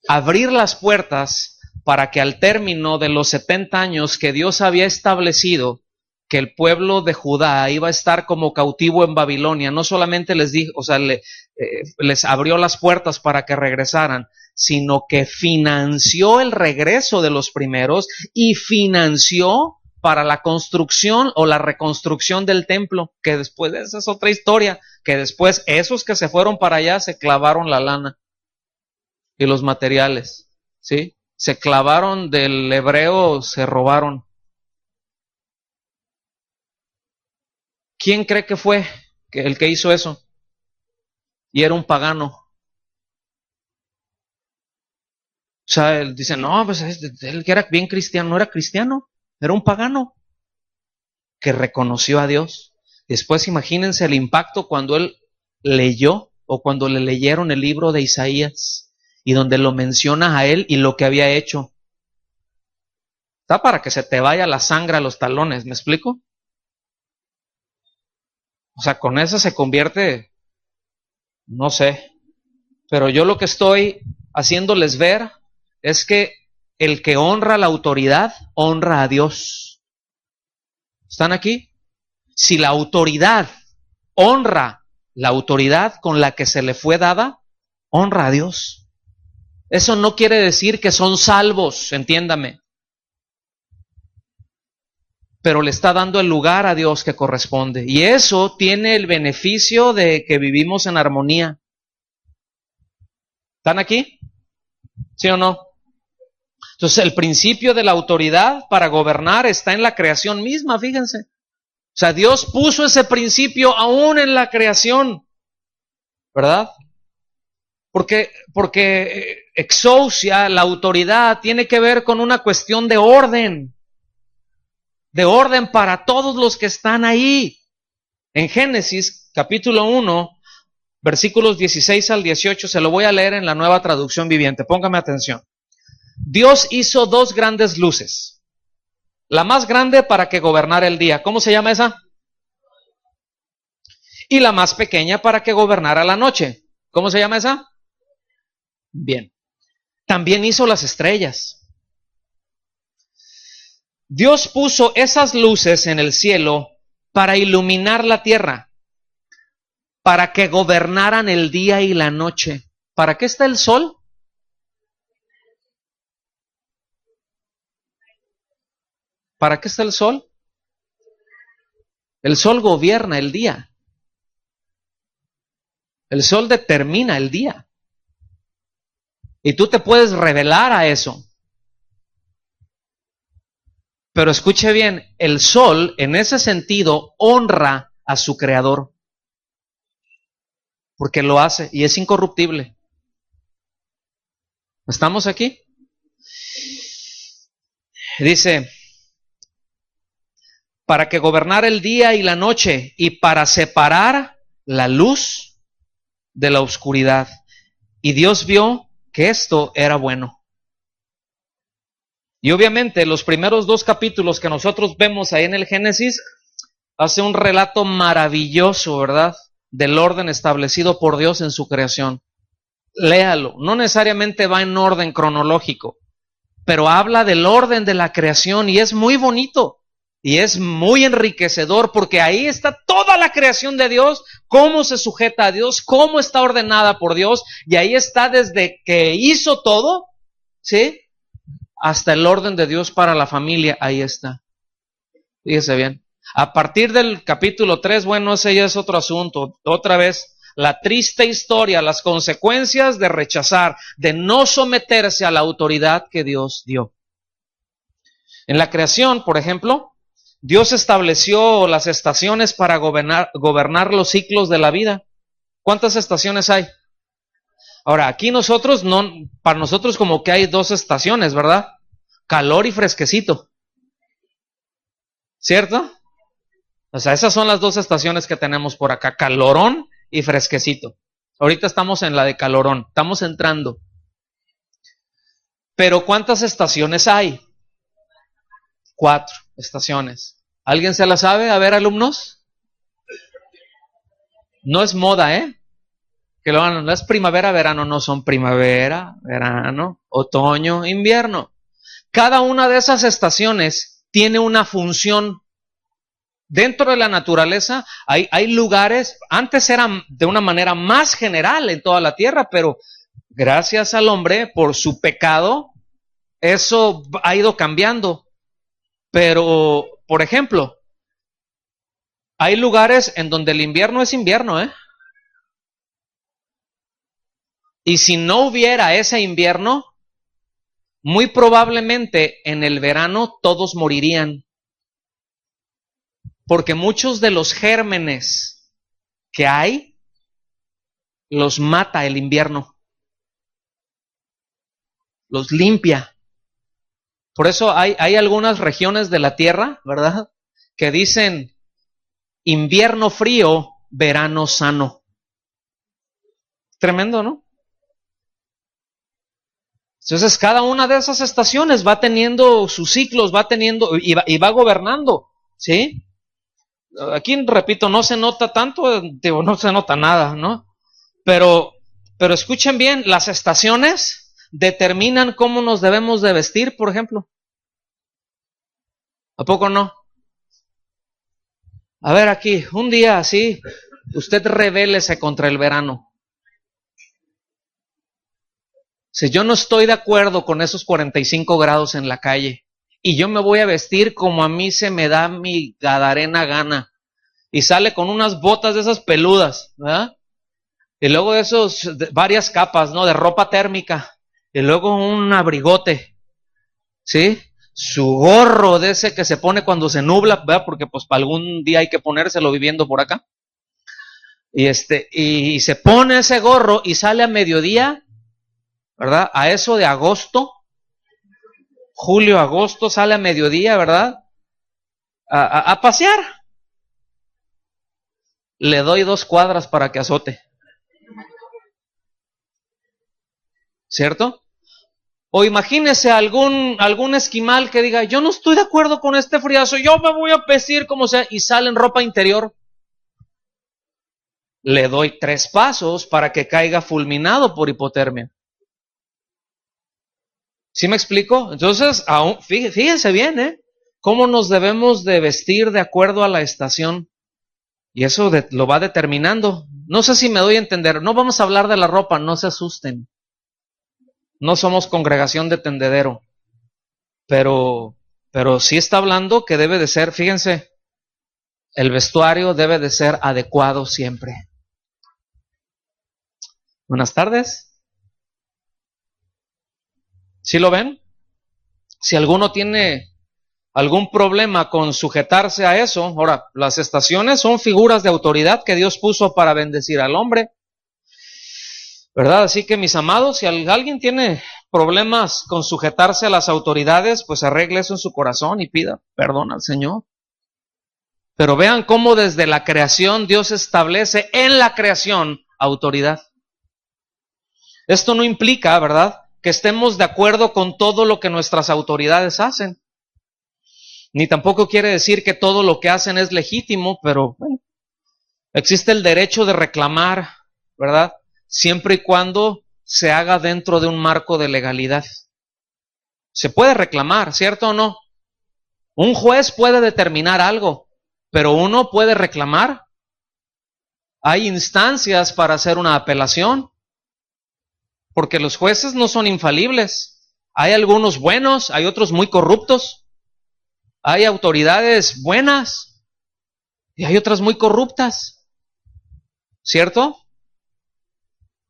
abrir las puertas para que al término de los 70 años que Dios había establecido que el pueblo de Judá iba a estar como cautivo en Babilonia, no solamente les dijo, o sea, les abrió las puertas para que regresaran, sino que financió el regreso de los primeros y financió para la construcción o la reconstrucción del templo, que después, esa es otra historia, que después esos que se fueron para allá se clavaron la lana y los materiales, ¿sí? Se clavaron del hebreo, se robaron. ¿Quién cree que fue el que hizo eso? Y era un pagano. O sea, él dice, no, pues él que era bien cristiano, no era cristiano, era un pagano que reconoció a Dios. Después imagínense el impacto cuando él leyó o cuando le leyeron el libro de Isaías y donde lo menciona a él y lo que había hecho. Está para que se te vaya la sangre a los talones, ¿me explico? O sea, con eso se convierte, no sé, pero yo lo que estoy haciéndoles ver es que el que honra la autoridad, honra a Dios. ¿Están aquí? Si la autoridad honra la autoridad con la que se le fue dada, honra a Dios. Eso no quiere decir que son salvos, entiéndame. pero le está dando el lugar a Dios que corresponde. Y eso tiene el beneficio de que vivimos en armonía. ¿Están aquí? ¿Sí o no? Entonces, el principio de la autoridad para gobernar está en la creación misma, fíjense. O sea, Dios puso ese principio aún en la creación, ¿verdad? Porque exousia, la autoridad, tiene que ver con una cuestión de orden para todos los que están ahí. En Génesis, capítulo 1, versículos 16 al 18, se lo voy a leer en la Nueva Traducción Viviente, póngame atención. Dios hizo dos grandes luces. La más grande para que gobernara el día. ¿Cómo se llama esa? Y la más pequeña para que gobernara la noche. ¿Cómo se llama esa? Bien. También hizo las estrellas. Dios puso esas luces en el cielo para iluminar la tierra, para que gobernaran el día y la noche. ¿Para qué está el sol? ¿Para qué está el sol? El sol gobierna el día. El sol determina el día. Y tú te puedes revelar a eso. Pero escuche bien, el sol en ese sentido honra a su creador. Porque lo hace y es incorruptible. ¿Estamos aquí? Dice, para que gobernara el día y la noche y para separar la luz de la oscuridad. Y Dios vio que esto era bueno. Y obviamente los primeros dos capítulos que nosotros vemos ahí en el Génesis hace un relato maravilloso, ¿verdad? Del orden establecido por Dios en su creación. Léalo, no necesariamente va en orden cronológico, pero habla del orden de la creación y es muy bonito y es muy enriquecedor porque ahí está toda la creación de Dios, cómo se sujeta a Dios, cómo está ordenada por Dios, y ahí está desde que hizo todo, ¿sí? Hasta el orden de Dios para la familia, ahí está. Fíjese bien. A partir del capítulo 3, bueno, ese ya es otro asunto. Otra vez, la triste historia, las consecuencias de rechazar, de no someterse a la autoridad que Dios dio. En la creación, por ejemplo, Dios estableció las estaciones para gobernar los ciclos de la vida. ¿Cuántas estaciones hay? Ahora, aquí nosotros, no, para nosotros como que hay dos estaciones, ¿verdad? Calor y fresquecito. ¿Cierto? O sea, esas son las dos estaciones que tenemos por acá, calorón y fresquecito. Ahorita estamos en la de calorón, estamos entrando. Pero ¿cuántas estaciones hay? 4 estaciones. ¿Alguien se la sabe? A ver, alumnos. No es moda, ¿eh? Que lo hagan, no es primavera, verano, no son primavera, verano, otoño, invierno. Cada una de esas estaciones tiene una función. Dentro de la naturaleza hay lugares, antes eran de una manera más general en toda la tierra, pero gracias al hombre, por su pecado, eso ha ido cambiando. Pero, por ejemplo, hay lugares en donde el invierno es invierno, ¿eh? Y si no hubiera ese invierno, muy probablemente en el verano todos morirían. Porque muchos de los gérmenes que hay, los mata el invierno. Los limpia. Por eso hay algunas regiones de la tierra, ¿verdad? Que dicen invierno frío, verano sano. Tremendo, ¿no? Entonces cada una de esas estaciones va teniendo sus ciclos, va teniendo y va gobernando, ¿sí? Aquí, repito, no se nota tanto, digo, no se nota nada, ¿no? Pero escuchen bien, las estaciones determinan cómo nos debemos de vestir, por ejemplo. ¿A poco no? A ver aquí, un día así, usted rebélese contra el verano. Si yo no estoy de acuerdo con esos 45 grados en la calle y yo me voy a vestir como a mí se me da mi gadarena gana. Y sale con unas botas de esas peludas, ¿verdad? Y luego de esos, varias capas, ¿no? De ropa térmica. Y luego un abrigote, ¿sí? Su gorro de ese que se pone cuando se nubla, ¿verdad? Porque pues para algún día hay que ponérselo viviendo por acá. Y se pone ese gorro y sale a mediodía, ¿verdad? A eso de agosto, julio, agosto, sale a mediodía, ¿verdad? A pasear. Le doy 2 cuadras para que azote. ¿Cierto? O imagínese algún esquimal que diga, yo no estoy de acuerdo con este friazo, yo me voy a vestir como sea, y sale en ropa interior. Le doy 3 pasos para que caiga fulminado por hipotermia. ¿Sí me explico? Entonces, fíjense bien, cómo nos debemos de vestir de acuerdo a la estación. Y eso lo va determinando. No sé si me doy a entender. No vamos a hablar de la ropa, no se asusten. No somos congregación de tendedero. Pero sí está hablando que debe de ser, fíjense, el vestuario debe de ser adecuado siempre. Buenas tardes. ¿Sí lo ven? Si alguno tiene algún problema con sujetarse a eso, ahora, las estaciones son figuras de autoridad que Dios puso para bendecir al hombre, ¿verdad? Así que, mis amados, si alguien tiene problemas con sujetarse a las autoridades, pues arregle eso en su corazón y pida perdón al Señor. Pero vean cómo desde la creación Dios establece en la creación autoridad. Esto no implica, ¿verdad?, que estemos de acuerdo con todo lo que nuestras autoridades hacen. Ni tampoco quiere decir que todo lo que hacen es legítimo, pero bueno, existe el derecho de reclamar, ¿verdad?, siempre y cuando se haga dentro de un marco de legalidad. Se puede reclamar, ¿cierto o no? Un juez puede determinar algo, pero uno puede reclamar. Hay instancias para hacer una apelación, porque los jueces no son infalibles. Hay algunos buenos, hay otros muy corruptos. Hay autoridades buenas y hay otras muy corruptas, ¿cierto?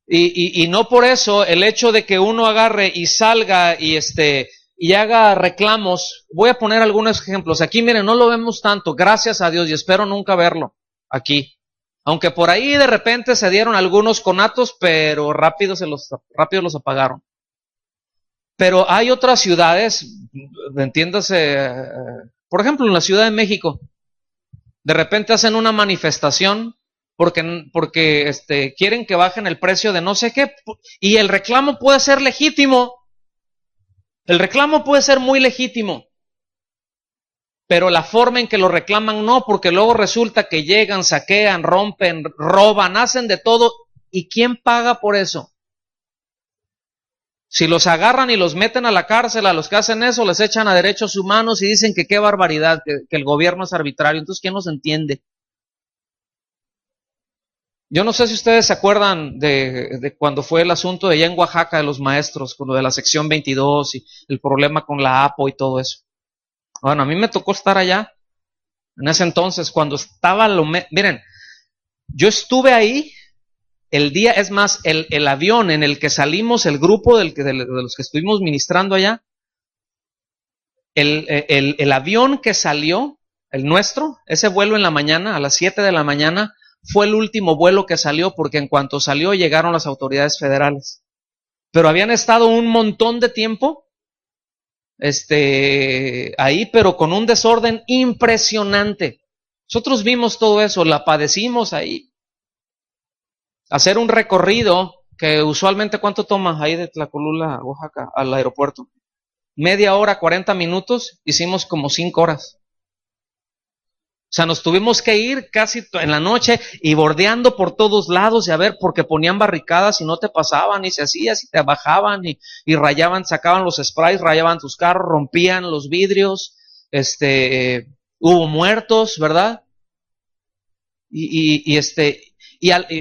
Y no por eso el hecho de que uno agarre y salga y haga reclamos. Voy a poner algunos ejemplos. Aquí, miren, no lo vemos tanto, gracias a Dios, y espero nunca verlo aquí. Aunque por ahí de repente se dieron algunos conatos, pero rápido los apagaron. Pero hay otras ciudades, entiéndase, por ejemplo, en la Ciudad de México, de repente hacen una manifestación porque quieren que bajen el precio de no sé qué, y el reclamo puede ser legítimo. El reclamo puede ser muy legítimo, pero la forma en que lo reclaman no, porque luego resulta que llegan, saquean, rompen, roban, hacen de todo. ¿Y quién paga por eso? Si los agarran y los meten a la cárcel, a los que hacen eso, les echan a derechos humanos y dicen que qué barbaridad, que el gobierno es arbitrario. Entonces, ¿quién los entiende? Yo no sé si ustedes se acuerdan de cuando fue el asunto de allá en Oaxaca de los maestros, con lo de la sección 22 y el problema con la APO y todo eso. Bueno, a mí me tocó estar allá en ese entonces cuando estaba miren, yo estuve ahí el día, es más, el avión en el que salimos, el grupo de los que estuvimos ministrando allá, el avión que salió, el nuestro, ese vuelo en la mañana, a las 7 de la mañana, fue el último vuelo que salió, porque en cuanto salió llegaron las autoridades federales. Pero habían estado un montón de tiempo ahí, pero con un desorden impresionante. Nosotros vimos todo eso, la padecimos ahí. Hacer un recorrido que usualmente, ¿cuánto toma ahí de Tlacolula, Oaxaca, al aeropuerto? Media hora, 40 minutos, hicimos como 5 horas. O sea, nos tuvimos que ir casi en la noche y bordeando por todos lados y a ver, porque ponían barricadas y no te pasaban y se hacía, y te bajaban y rayaban, sacaban los sprays, rayaban tus carros, rompían los vidrios, hubo muertos, ¿verdad? Y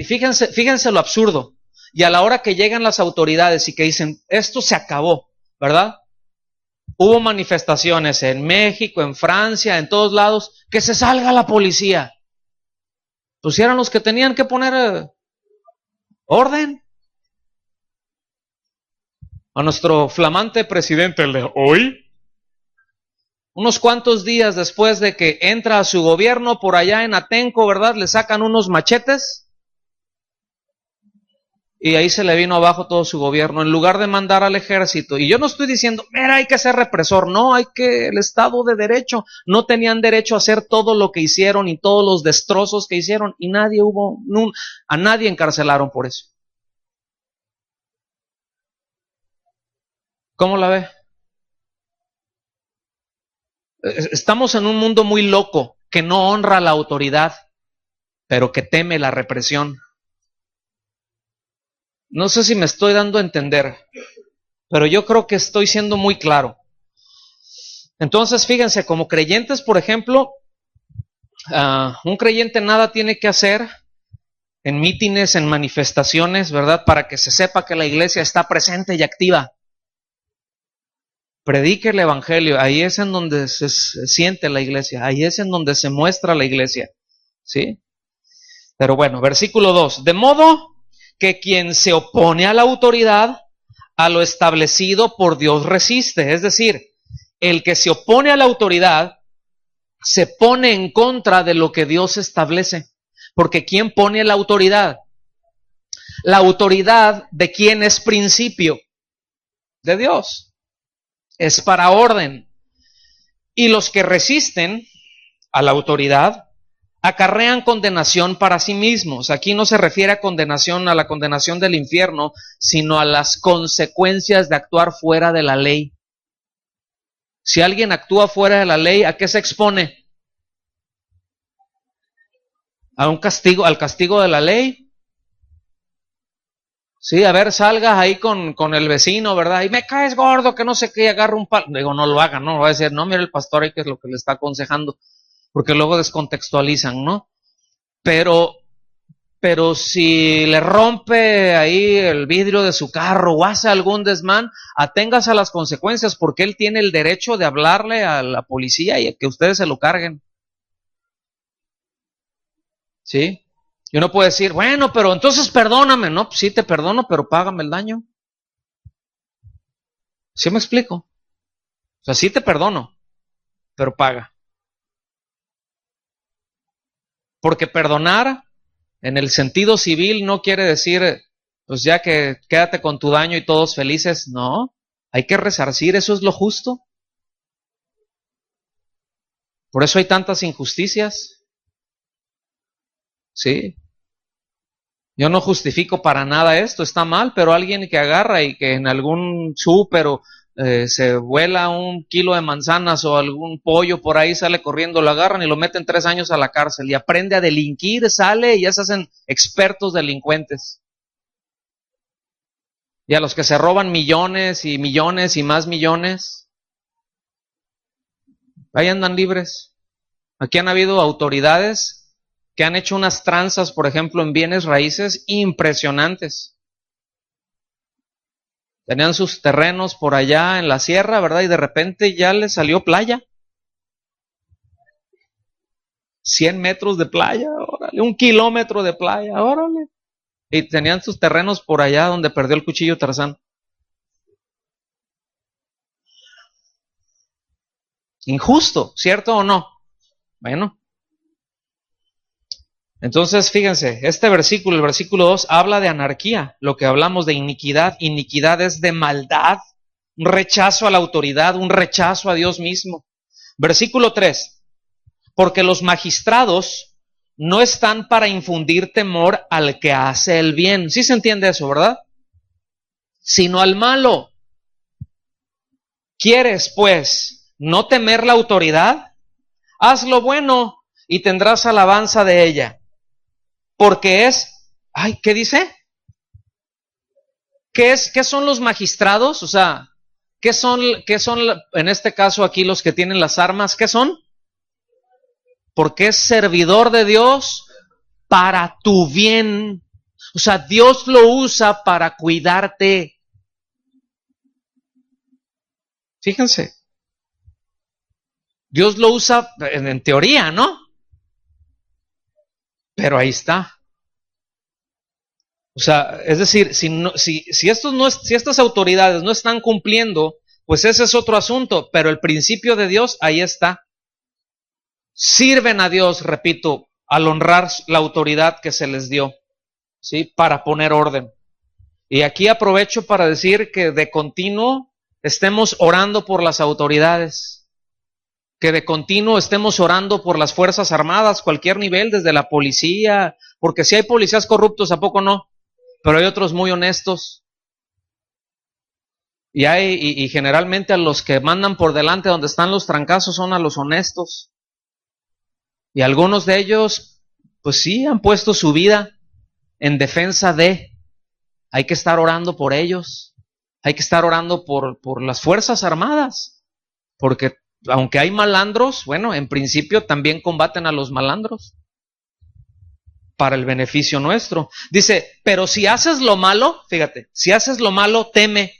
fíjense lo absurdo. Y a la hora que llegan las autoridades y que dicen, esto se acabó, ¿verdad? Hubo manifestaciones en México, en Francia, en todos lados, que se salga la policía. Pues si eran los que tenían que poner orden. A nuestro flamante presidente, el de hoy, unos cuantos días después de que entra a su gobierno por allá en Atenco, ¿verdad? Le sacan unos machetes y ahí se le vino abajo todo su gobierno, en lugar de mandar al ejército. Y yo no estoy diciendo, mira, hay que ser represor, no, hay que, el Estado de Derecho, no tenían derecho a hacer todo lo que hicieron y todos los destrozos que hicieron, y a nadie encarcelaron por eso. ¿Cómo la ve? Estamos en un mundo muy loco, que no honra la autoridad, pero que teme la represión. No sé si me estoy dando a entender, pero yo creo que estoy siendo muy claro. Entonces, fíjense, como creyentes, por ejemplo, un creyente nada tiene que hacer en mítines, en manifestaciones, ¿verdad? Para que se sepa que la iglesia está presente y activa. Predique el evangelio, ahí es en donde se siente la iglesia, ahí es en donde se muestra la iglesia, ¿sí? Pero bueno, versículo 2, de modo que quien se opone a la autoridad, a lo establecido por Dios resiste, es decir, el que se opone a la autoridad, se pone en contra de lo que Dios establece, porque ¿quién pone la autoridad? La autoridad de quién es principio, de Dios. Es para orden. Y los que resisten a la autoridad acarrean condenación para sí mismos. Aquí no se refiere a condenación, a la condenación del infierno, sino a las consecuencias de actuar fuera de la ley. Si alguien actúa fuera de la ley, ¿a qué se expone? A un castigo, al castigo de la ley. Sí, a ver, salgas ahí con el vecino, ¿verdad? Y me caes gordo, que no sé qué, y agarra un palo. Digo, no lo hagan, no, va a decir, no, mira el pastor ahí que es lo que le está aconsejando, porque luego descontextualizan, ¿no? Pero si le rompe ahí el vidrio de su carro o hace algún desmán, aténgase a las consecuencias, porque él tiene el derecho de hablarle a la policía y a que ustedes se lo carguen. ¿Sí? Y uno puede decir, bueno, pero entonces perdóname. No, sí te perdono, pero págame el daño. ¿Sí me explico? O sea, sí te perdono, pero paga. Porque perdonar en el sentido civil no quiere decir, pues ya que quédate con tu daño y todos felices. No, hay que resarcir, eso es lo justo. Por eso hay tantas injusticias. Sí. Yo no justifico para nada esto, está mal, pero alguien que agarra y que en algún súper se vuela un kilo de manzanas o algún pollo por ahí, sale corriendo, lo agarran y lo meten 3 años a la cárcel y aprende a delinquir, sale y ya se hacen expertos delincuentes. Y a los que se roban millones y millones y más millones, ahí andan libres. Aquí han habido autoridades que han hecho unas tranzas, por ejemplo, en bienes raíces impresionantes. Tenían sus terrenos por allá en la sierra, ¿verdad? Y de repente ya les salió playa. 100 metros de playa, órale. 1 kilómetro de playa, órale. Y tenían sus terrenos por allá donde perdió el cuchillo Tarzán. Injusto, ¿cierto o no? Bueno. Entonces, fíjense, este versículo, el versículo 2, habla de anarquía, lo que hablamos de iniquidad. Iniquidad es de maldad, un rechazo a la autoridad, un rechazo a Dios mismo. Versículo 3, porque los magistrados no están para infundir temor al que hace el bien. ¿Sí se entiende eso, verdad? Sino al malo. ¿Quieres, pues, no temer la autoridad? Haz lo bueno y tendrás alabanza de ella. Porque es, ¿qué dice? ¿Qué son los magistrados? O sea, ¿qué son en este caso aquí los que tienen las armas? ¿Qué son? Porque es servidor de Dios para tu bien. O sea, Dios lo usa para cuidarte. Fíjense, Dios lo usa en teoría, ¿no? Pero ahí está. O sea, es decir, si estas autoridades no están cumpliendo, pues ese es otro asunto, pero el principio de Dios ahí está. Sirven a Dios, repito, al honrar la autoridad que se les dio, ¿sí? Para poner orden. Y aquí aprovecho para decir que de continuo estemos orando por las autoridades, que de continuo estemos orando por las Fuerzas Armadas, cualquier nivel, desde la policía, porque si hay policías corruptos, ¿a poco no? Pero hay otros muy honestos. Y generalmente a los que mandan por delante donde están los trancazos son a los honestos. Y algunos de ellos, pues sí, han puesto su vida en defensa de. Hay que estar orando por ellos. Hay que estar orando por las Fuerzas Armadas. Porque aunque hay malandros, bueno, en principio también combaten a los malandros para el beneficio nuestro. Dice, pero si haces lo malo, fíjate, si haces lo malo, teme,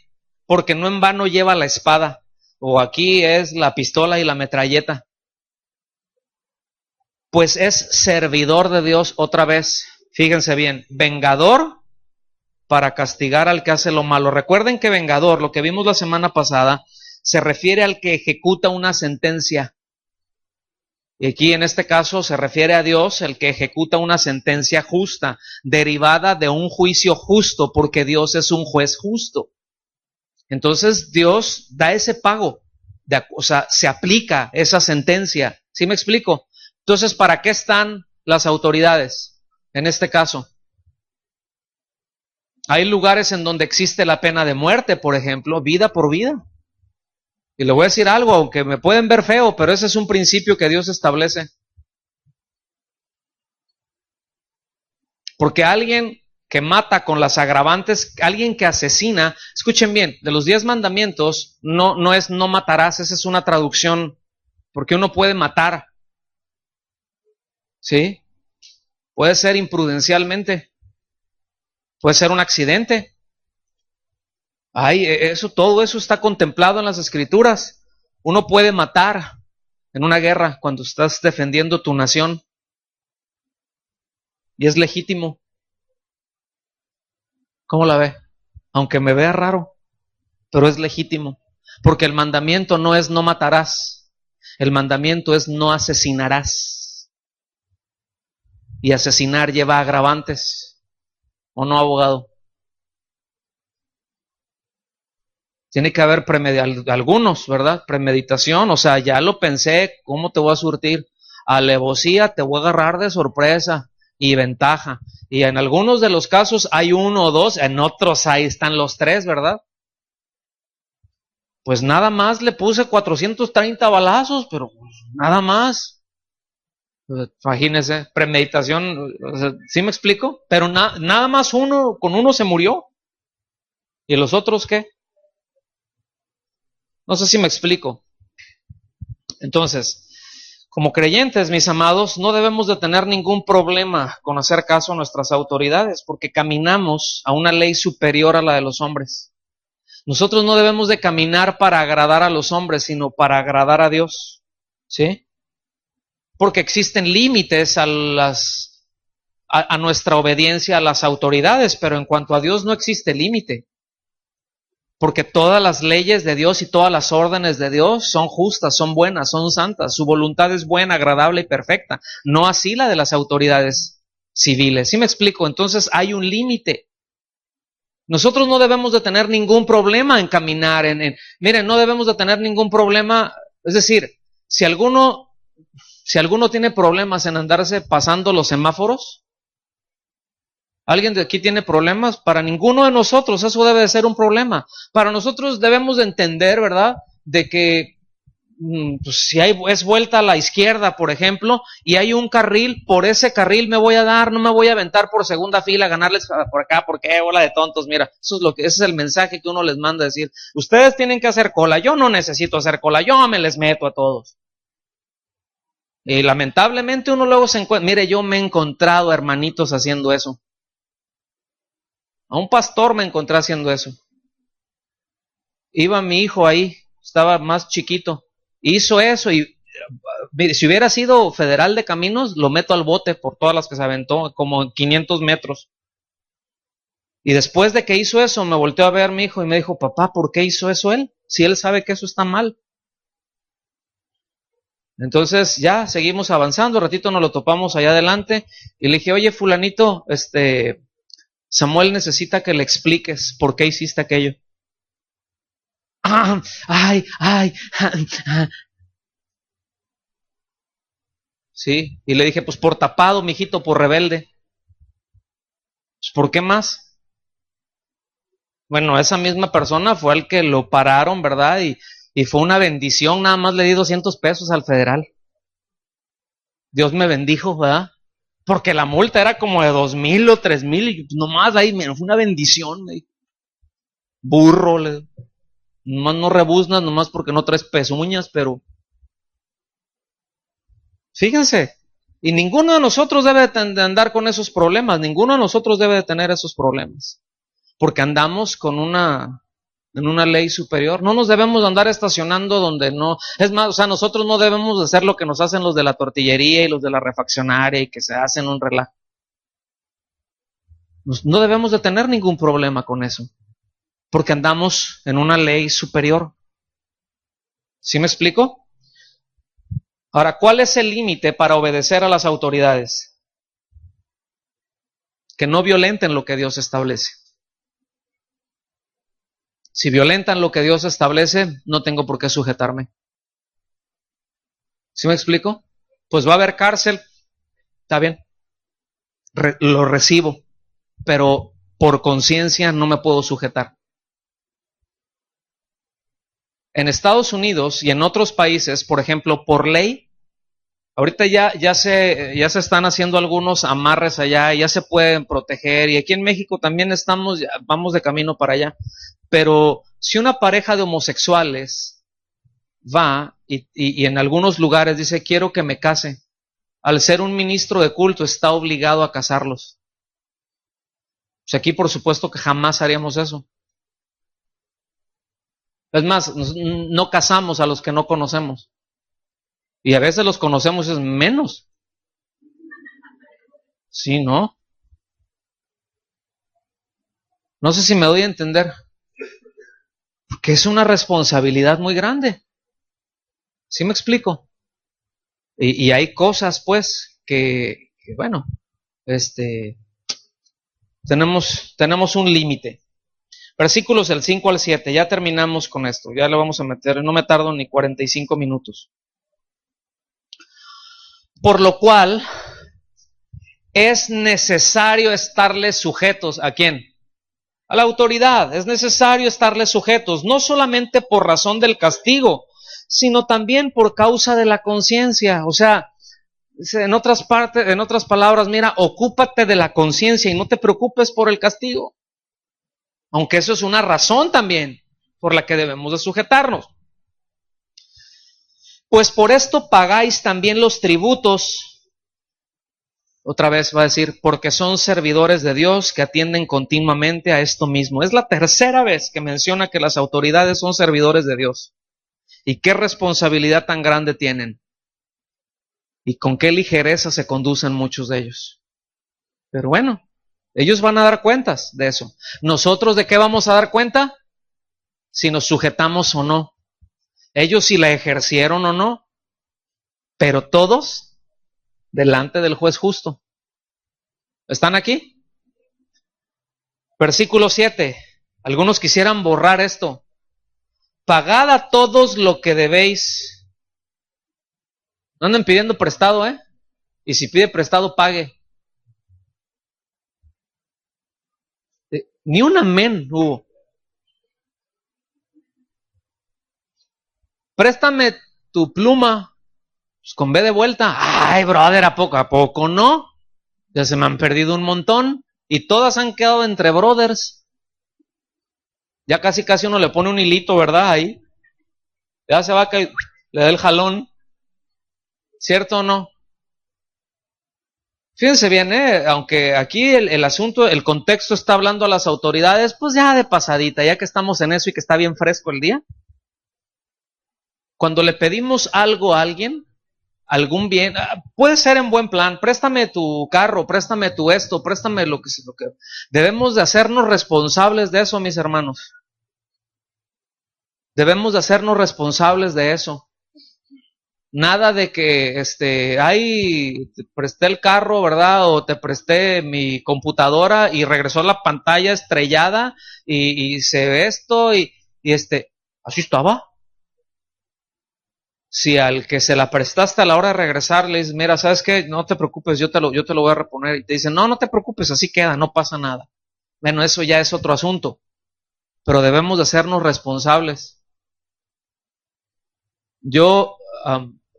porque no en vano lleva la espada. O aquí es la pistola y la metralleta. Pues es servidor de Dios otra vez. Fíjense bien, vengador para castigar al que hace lo malo. Recuerden que vengador, lo que vimos la semana pasada, se refiere al que ejecuta una sentencia. Y aquí en este caso se refiere a Dios, el que ejecuta una sentencia justa, derivada de un juicio justo, porque Dios es un juez justo. Entonces Dios da ese pago, o sea, se aplica esa sentencia. ¿Sí me explico? Entonces, ¿para qué están las autoridades? En este caso, hay lugares en donde existe la pena de muerte, por ejemplo, vida por vida. Y le voy a decir algo, aunque me pueden ver feo, pero ese es un principio que Dios establece. Porque alguien que mata con las agravantes, alguien que asesina, escuchen bien, de los 10 mandamientos, no es no matarás, esa es una traducción, porque uno puede matar, ¿sí? Puede ser imprudencialmente, puede ser un accidente. Todo eso está contemplado en las Escrituras. Uno puede matar en una guerra cuando estás defendiendo tu nación. Y es legítimo. ¿Cómo la ve? Aunque me vea raro, pero es legítimo. Porque el mandamiento no es no matarás. El mandamiento es no asesinarás. Y asesinar lleva agravantes. ¿O no, abogado? Tiene que haber algunos, ¿verdad? Premeditación, o sea, ya lo pensé, ¿cómo te voy a surtir? Alevosía, te voy a agarrar de sorpresa y ventaja. Y en algunos de los casos hay uno o dos, en otros ahí están los tres, ¿verdad? Pues nada más le puse 430 balazos, pero nada más. Imagínense, premeditación, ¿sí me explico? Pero nada más con uno se murió. ¿Y los otros qué? No sé si me explico. Entonces, como creyentes, mis amados, no debemos de tener ningún problema con hacer caso a nuestras autoridades, porque caminamos a una ley superior a la de los hombres. Nosotros no debemos de caminar para agradar a los hombres, sino para agradar a Dios, ¿sí? Porque existen límites a nuestra obediencia a las autoridades, pero en cuanto a Dios no existe límite. Porque todas las leyes de Dios y todas las órdenes de Dios son justas, son buenas, son santas. Su voluntad es buena, agradable y perfecta. No así la de las autoridades civiles. ¿Sí me explico? Entonces hay un límite. Nosotros no debemos de tener ningún problema en caminar. Miren, no debemos de tener ningún problema. Es decir, si alguno tiene problemas en andarse pasando los semáforos, ¿alguien de aquí tiene problemas? Para ninguno de nosotros eso debe de ser un problema. Para nosotros debemos de entender, ¿verdad? De que pues, si es vuelta a la izquierda, por ejemplo, y hay un carril, por ese carril me voy a dar, no me voy a aventar por segunda fila a ganarles por acá, porque bola de tontos, mira, ese es el mensaje que uno les manda a decir. Ustedes tienen que hacer cola, yo no necesito hacer cola, yo me les meto a todos. Y lamentablemente uno luego se encuentra, mire, yo me he encontrado hermanitos haciendo eso. A un pastor me encontré haciendo eso. Iba mi hijo ahí, estaba más chiquito. Hizo eso y mire, si hubiera sido federal de caminos, lo meto al bote por todas las que se aventó, como 500 metros. Y después de que hizo eso, me volteó a ver mi hijo y me dijo, papá, ¿por qué hizo eso él? Si él sabe que eso está mal. Entonces ya seguimos avanzando, ratito nos lo topamos allá adelante y le dije, oye, fulanito, Samuel necesita que le expliques por qué hiciste aquello. Sí, y le dije, pues por tapado, mijito, por rebelde. Pues, ¿por qué más? Bueno, esa misma persona fue al que lo pararon, ¿verdad? Y fue una bendición, nada más le di 200 pesos al federal. Dios me bendijo, ¿verdad? Porque la multa era como de 2,000 o 3,000 y nomás ahí, fue una bendición. Burro, nomás no rebuznas, nomás porque no traes pezuñas, pero fíjense, y ninguno de nosotros debe de andar con esos problemas, ninguno de nosotros debe de tener esos problemas, porque andamos en una ley superior. No nos debemos de andar estacionando donde no, es más, o sea, nosotros no debemos de hacer lo que nos hacen los de la tortillería y los de la refaccionaria y que se hacen un relajo. No debemos de tener ningún problema con eso, porque andamos en una ley superior. ¿Sí me explico? Ahora, ¿cuál es el límite para obedecer a las autoridades? Que no violenten lo que Dios establece. Si violentan lo que Dios establece, no tengo por qué sujetarme. ¿Sí me explico? Pues va a haber cárcel, está bien, lo recibo, pero por conciencia no me puedo sujetar. En Estados Unidos y en otros países, por ejemplo, por ley, ahorita ya se están haciendo algunos amarres allá, ya se pueden proteger, y aquí en México también vamos de camino para allá. Pero si una pareja de homosexuales va y en algunos lugares dice, quiero que me case, al ser un ministro de culto está obligado a casarlos. Pues aquí por supuesto que jamás haríamos eso. Es más, no casamos a los que no conocemos. Y a veces los conocemos es menos. Sí, ¿no? No sé si me doy a entender. Porque es una responsabilidad muy grande. ¿Sí me explico? Y hay cosas, pues, que bueno, tenemos un límite. Versículos del 5 al 7, ya terminamos con esto, ya lo vamos a meter, no me tardo ni 45 minutos. Por lo cual, es necesario estarles sujetos, ¿a quién? A la autoridad. Es necesario estarles sujetos, no solamente por razón del castigo, sino también por causa de la conciencia. O sea, en otras palabras, mira, ocúpate de la conciencia y no te preocupes por el castigo. Aunque eso es una razón también por la que debemos de sujetarnos. Pues por esto pagáis también los tributos. Otra vez va a decir, porque son servidores de Dios que atienden continuamente a esto mismo. Es la tercera vez que menciona que las autoridades son servidores de Dios. ¿Y qué responsabilidad tan grande tienen? Y con qué ligereza se conducen muchos de ellos. Pero bueno, ellos van a dar cuentas de eso. ¿Nosotros de qué vamos a dar cuenta? Si nos sujetamos o no. Ellos si la ejercieron o no. Pero todos delante del juez justo. ¿Están aquí? Versículo 7. Algunos quisieran borrar esto. Pagad a todos lo que debéis. No anden pidiendo prestado, Y si pide prestado, pague. Ni un amén hubo. Préstame tu pluma. Pues con B de vuelta. Ay, brother, ¿a poco no? Ya se me han perdido un montón. Y todas han quedado entre brothers. Ya casi uno le pone un hilito, ¿verdad? Ahí. Ya se va a caer, le da el jalón. ¿Cierto o no? Fíjense bien, aunque aquí el asunto, el contexto está hablando a las autoridades, pues ya de pasadita, ya que estamos en eso y que está bien fresco el día. Cuando le pedimos algo a alguien, algún bien, puede ser en buen plan, préstame tu carro, préstame tu esto, préstame lo que. Debemos de hacernos responsables de eso, mis hermanos. Debemos de hacernos responsables de eso. Nada de que, ay, te presté el carro, ¿verdad? O te presté mi computadora y regresó la pantalla estrellada y se ve esto y así estaba. Si al que se la prestaste a la hora de regresar le dices, mira, ¿sabes qué? No te preocupes, yo te lo voy a reponer. Y te dicen, no te preocupes, así queda, no pasa nada. Bueno, eso ya es otro asunto. Pero debemos de hacernos responsables. Yo,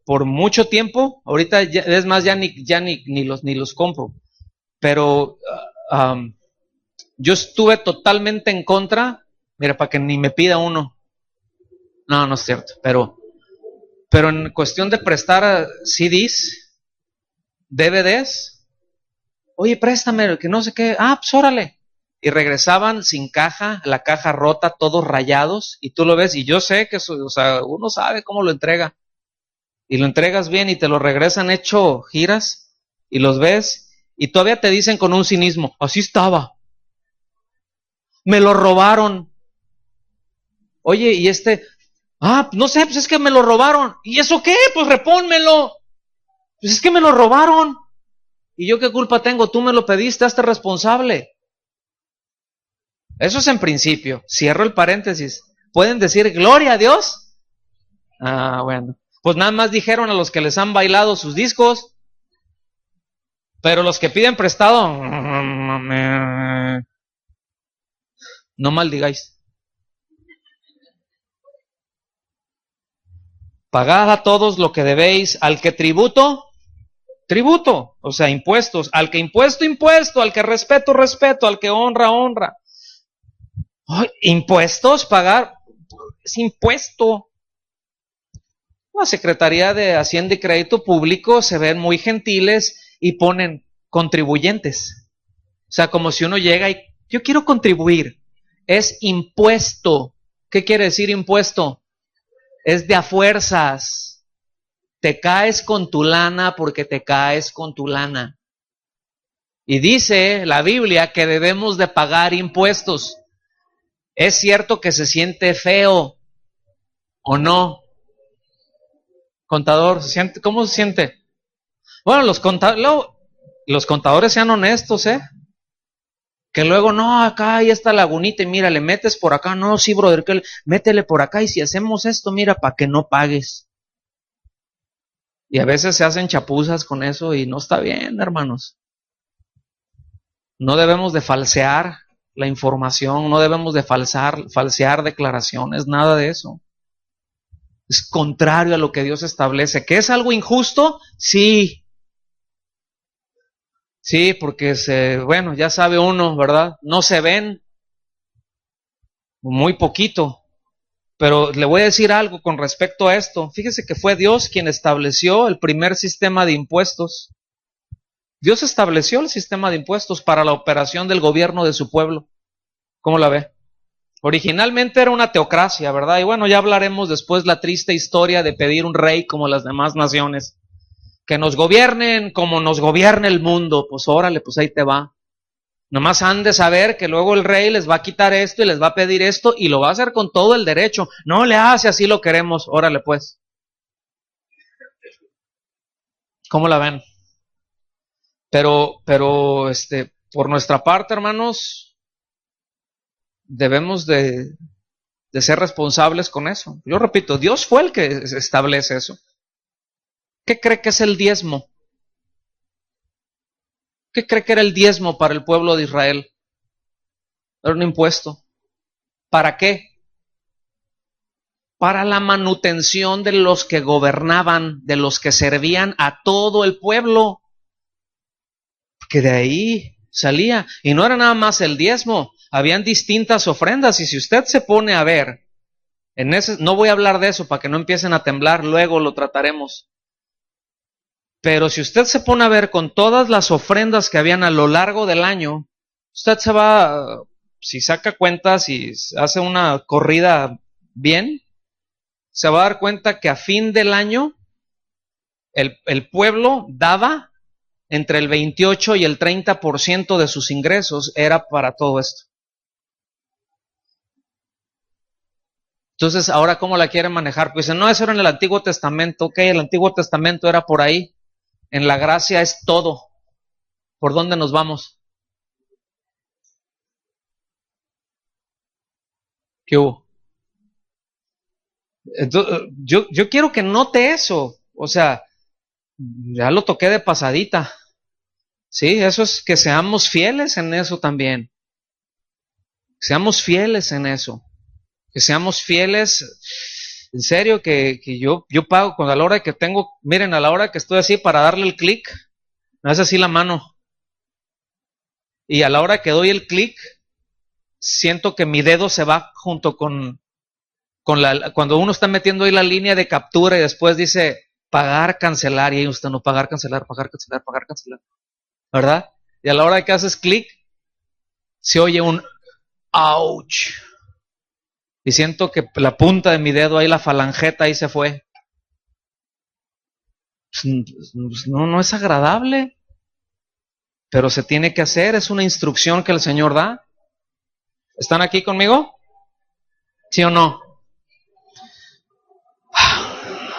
por mucho tiempo, ahorita ya, es más, ya ni los compro. Pero yo estuve totalmente en contra, mira, para que ni me pida uno. No es cierto, pero en cuestión de prestar CDs, DVDs, oye, préstame, que no sé qué, pues órale. Y regresaban sin caja, la caja rota, todos rayados, y tú lo ves, y yo sé que eso, o sea, uno sabe cómo lo entrega. Y lo entregas bien y te lo regresan hecho giras, y los ves, y todavía te dicen con un cinismo, así estaba. Me lo robaron. Oye, y no sé, pues es que me lo robaron. ¿Y eso qué? Pues repónmelo. Pues es que me lo robaron. ¿Y yo qué culpa tengo? Tú me lo pediste, hazte responsable. Eso es en principio. Cierro el paréntesis. ¿Pueden decir gloria a Dios? Bueno. Pues nada más dijeron a los que les han bailado sus discos. Pero los que piden prestado, no maldigáis. Pagad a todos lo que debéis, al que tributo, o sea, impuestos, al que impuesto, al que respeto, al que honra. ¡Ay, impuestos! Pagar es impuesto. La Secretaría de Hacienda y Crédito Público se ven muy gentiles y ponen contribuyentes. O sea, como si uno llega y yo quiero contribuir. Es impuesto. ¿Qué quiere decir impuesto? Es de a fuerzas. Te caes con tu lana porque te caes con tu lana. Y dice la Biblia que debemos de pagar impuestos. ¿Es cierto que se siente feo o no? Contador, ¿cómo se siente? Bueno, los contadores sean honestos, que luego, no, acá hay esta lagunita y mira, le metes por acá, no, sí, brother, métele por acá y si hacemos esto, mira, para que no pagues. Y a veces se hacen chapuzas con eso y no está bien, hermanos. No debemos de falsear la información, no debemos de falsear declaraciones, nada de eso. Es contrario a lo que Dios establece. ¿Que es algo injusto? Sí. Sí, porque bueno, ya sabe uno, ¿verdad? No se ven, muy poquito. Pero le voy a decir algo con respecto a esto. Fíjese que fue Dios quien estableció el primer sistema de impuestos. Dios estableció el sistema de impuestos para la operación del gobierno de su pueblo. ¿Cómo la ve? Originalmente era una teocracia, ¿verdad? Y bueno, ya hablaremos después la triste historia de pedir un rey como las demás naciones. Que nos gobiernen como nos gobierna el mundo. Pues órale, pues ahí te va. Nomás han de saber que luego el rey les va a quitar esto y les va a pedir esto y lo va a hacer con todo el derecho. No le hace, así lo queremos. Órale pues. ¿Cómo la ven? Pero, por nuestra parte, hermanos, debemos de ser responsables con eso. Yo repito, Dios fue el que establece eso. ¿Qué cree que es el diezmo? ¿Qué cree que era el diezmo para el pueblo de Israel? Era un impuesto. ¿Para qué? Para la manutención de los que gobernaban, de los que servían a todo el pueblo. Que de ahí salía. Y no era nada más el diezmo, habían distintas ofrendas. Y si usted se pone a ver, no voy a hablar de eso para que no empiecen a temblar, luego lo trataremos. Pero si usted se pone a ver con todas las ofrendas que habían a lo largo del año, usted se va, si saca cuentas y hace una corrida bien, se va a dar cuenta que a fin del año el pueblo daba entre el 28 y el 30% de sus ingresos era para todo esto. Entonces, ahora, ¿cómo la quieren manejar? Pues dicen, no, eso era en el Antiguo Testamento. Ok, el Antiguo Testamento era por ahí. En la gracia es todo. ¿Por dónde nos vamos? ¿Qué hubo? Entonces, yo quiero que note eso. O sea, ya lo toqué de pasadita. Sí, eso es que seamos fieles en eso también. Seamos fieles en eso. Que seamos fieles. En serio, que yo pago a la hora que tengo, miren, a la hora que estoy así para darle el clic, me hace así la mano. Y a la hora que doy el clic, siento que mi dedo se va junto con cuando uno está metiendo ahí la línea de captura y después dice pagar, cancelar, y ahí usted no pagar, cancelar, pagar, cancelar, pagar, cancelar, ¿verdad? Y a la hora que haces clic, se oye un ouch. Y siento que la punta de mi dedo ahí, la falangeta ahí se fue. No es agradable, pero se tiene que hacer, es una instrucción que el Señor da. ¿Están aquí conmigo? ¿Sí o no?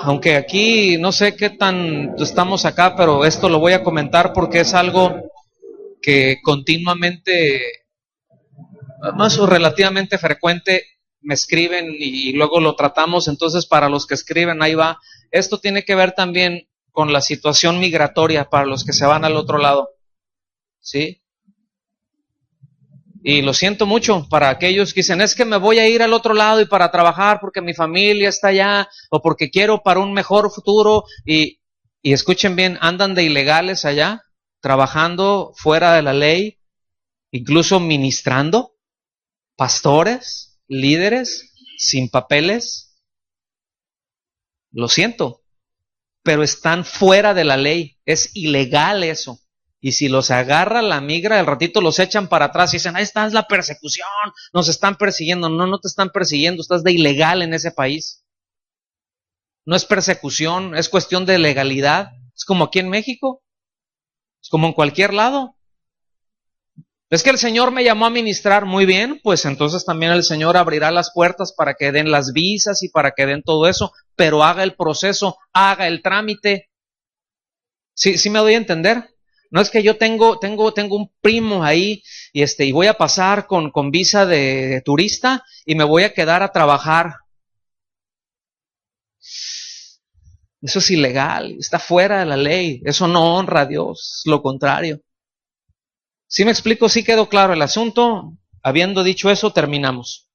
Aunque aquí no sé qué tan estamos acá, pero esto lo voy a comentar porque es algo que continuamente, más o relativamente frecuente, me escriben y luego lo tratamos. Entonces, para los que escriben, ahí va. Esto tiene que ver también con la situación migratoria para los que se van al otro lado, ¿sí? Y lo siento mucho para aquellos que dicen, es que me voy a ir al otro lado y para trabajar porque mi familia está allá o porque quiero para un mejor futuro. Y escuchen bien, andan de ilegales allá, trabajando fuera de la ley, incluso ministrando, pastores, líderes, sin papeles. Lo siento, pero están fuera de la ley, es ilegal eso. Y si los agarra la migra, al ratito los echan para atrás y dicen, ahí está, es la persecución, nos están persiguiendo. No te están persiguiendo, estás de ilegal en ese país. No es persecución, es cuestión de legalidad. Es como aquí en México, es como en cualquier lado. Es que el Señor me llamó a ministrar, muy bien, pues entonces también el Señor abrirá las puertas para que den las visas y para que den todo eso, pero haga el proceso, haga el trámite. ¿Sí me doy a entender? No es que yo tengo un primo ahí y voy a pasar con visa de turista y me voy a quedar a trabajar. Eso es ilegal, está fuera de la ley, eso no honra a Dios, lo contrario. ¿Sí me explico? ¿Sí quedó claro el asunto? Habiendo dicho eso, terminamos.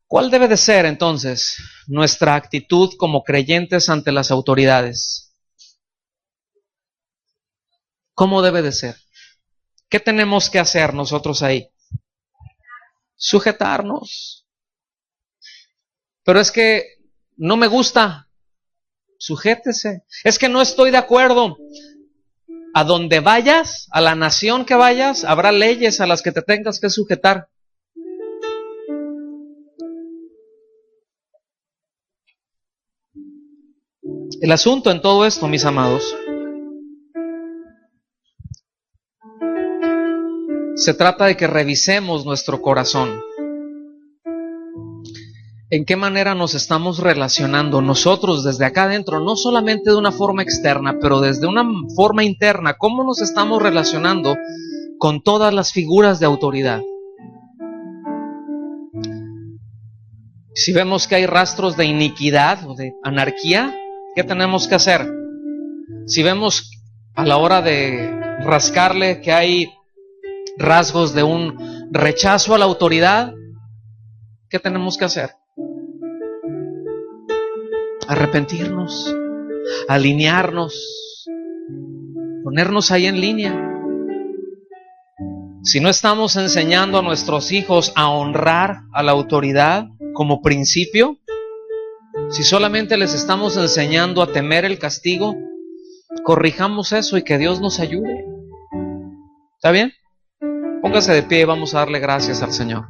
¿Cuál debe de ser entonces nuestra actitud como creyentes ante las autoridades? ¿Cómo debe de ser? ¿Qué tenemos que hacer nosotros ahí? Sujetarnos. Pero es que no me gusta. Sujétese. Es que no estoy de acuerdo. A donde vayas, a la nación que vayas, habrá leyes a las que te tengas que sujetar. El asunto en todo esto, mis amados, se trata de que revisemos nuestro corazón. ¿En qué manera nos estamos relacionando nosotros desde acá adentro? No solamente de una forma externa, pero desde una forma interna. ¿Cómo nos estamos relacionando con todas las figuras de autoridad? Si vemos que hay rastros de iniquidad o de anarquía, ¿qué tenemos que hacer? Si vemos a la hora de rascarle que hay rasgos de un rechazo a la autoridad, ¿qué tenemos que hacer? Arrepentirnos, alinearnos, ponernos ahí en línea. Si no estamos enseñando a nuestros hijos a honrar a la autoridad como principio, si solamente les estamos enseñando a temer el castigo, corrijamos eso y que Dios nos ayude. ¿Está bien? Póngase de pie y vamos a darle gracias al Señor.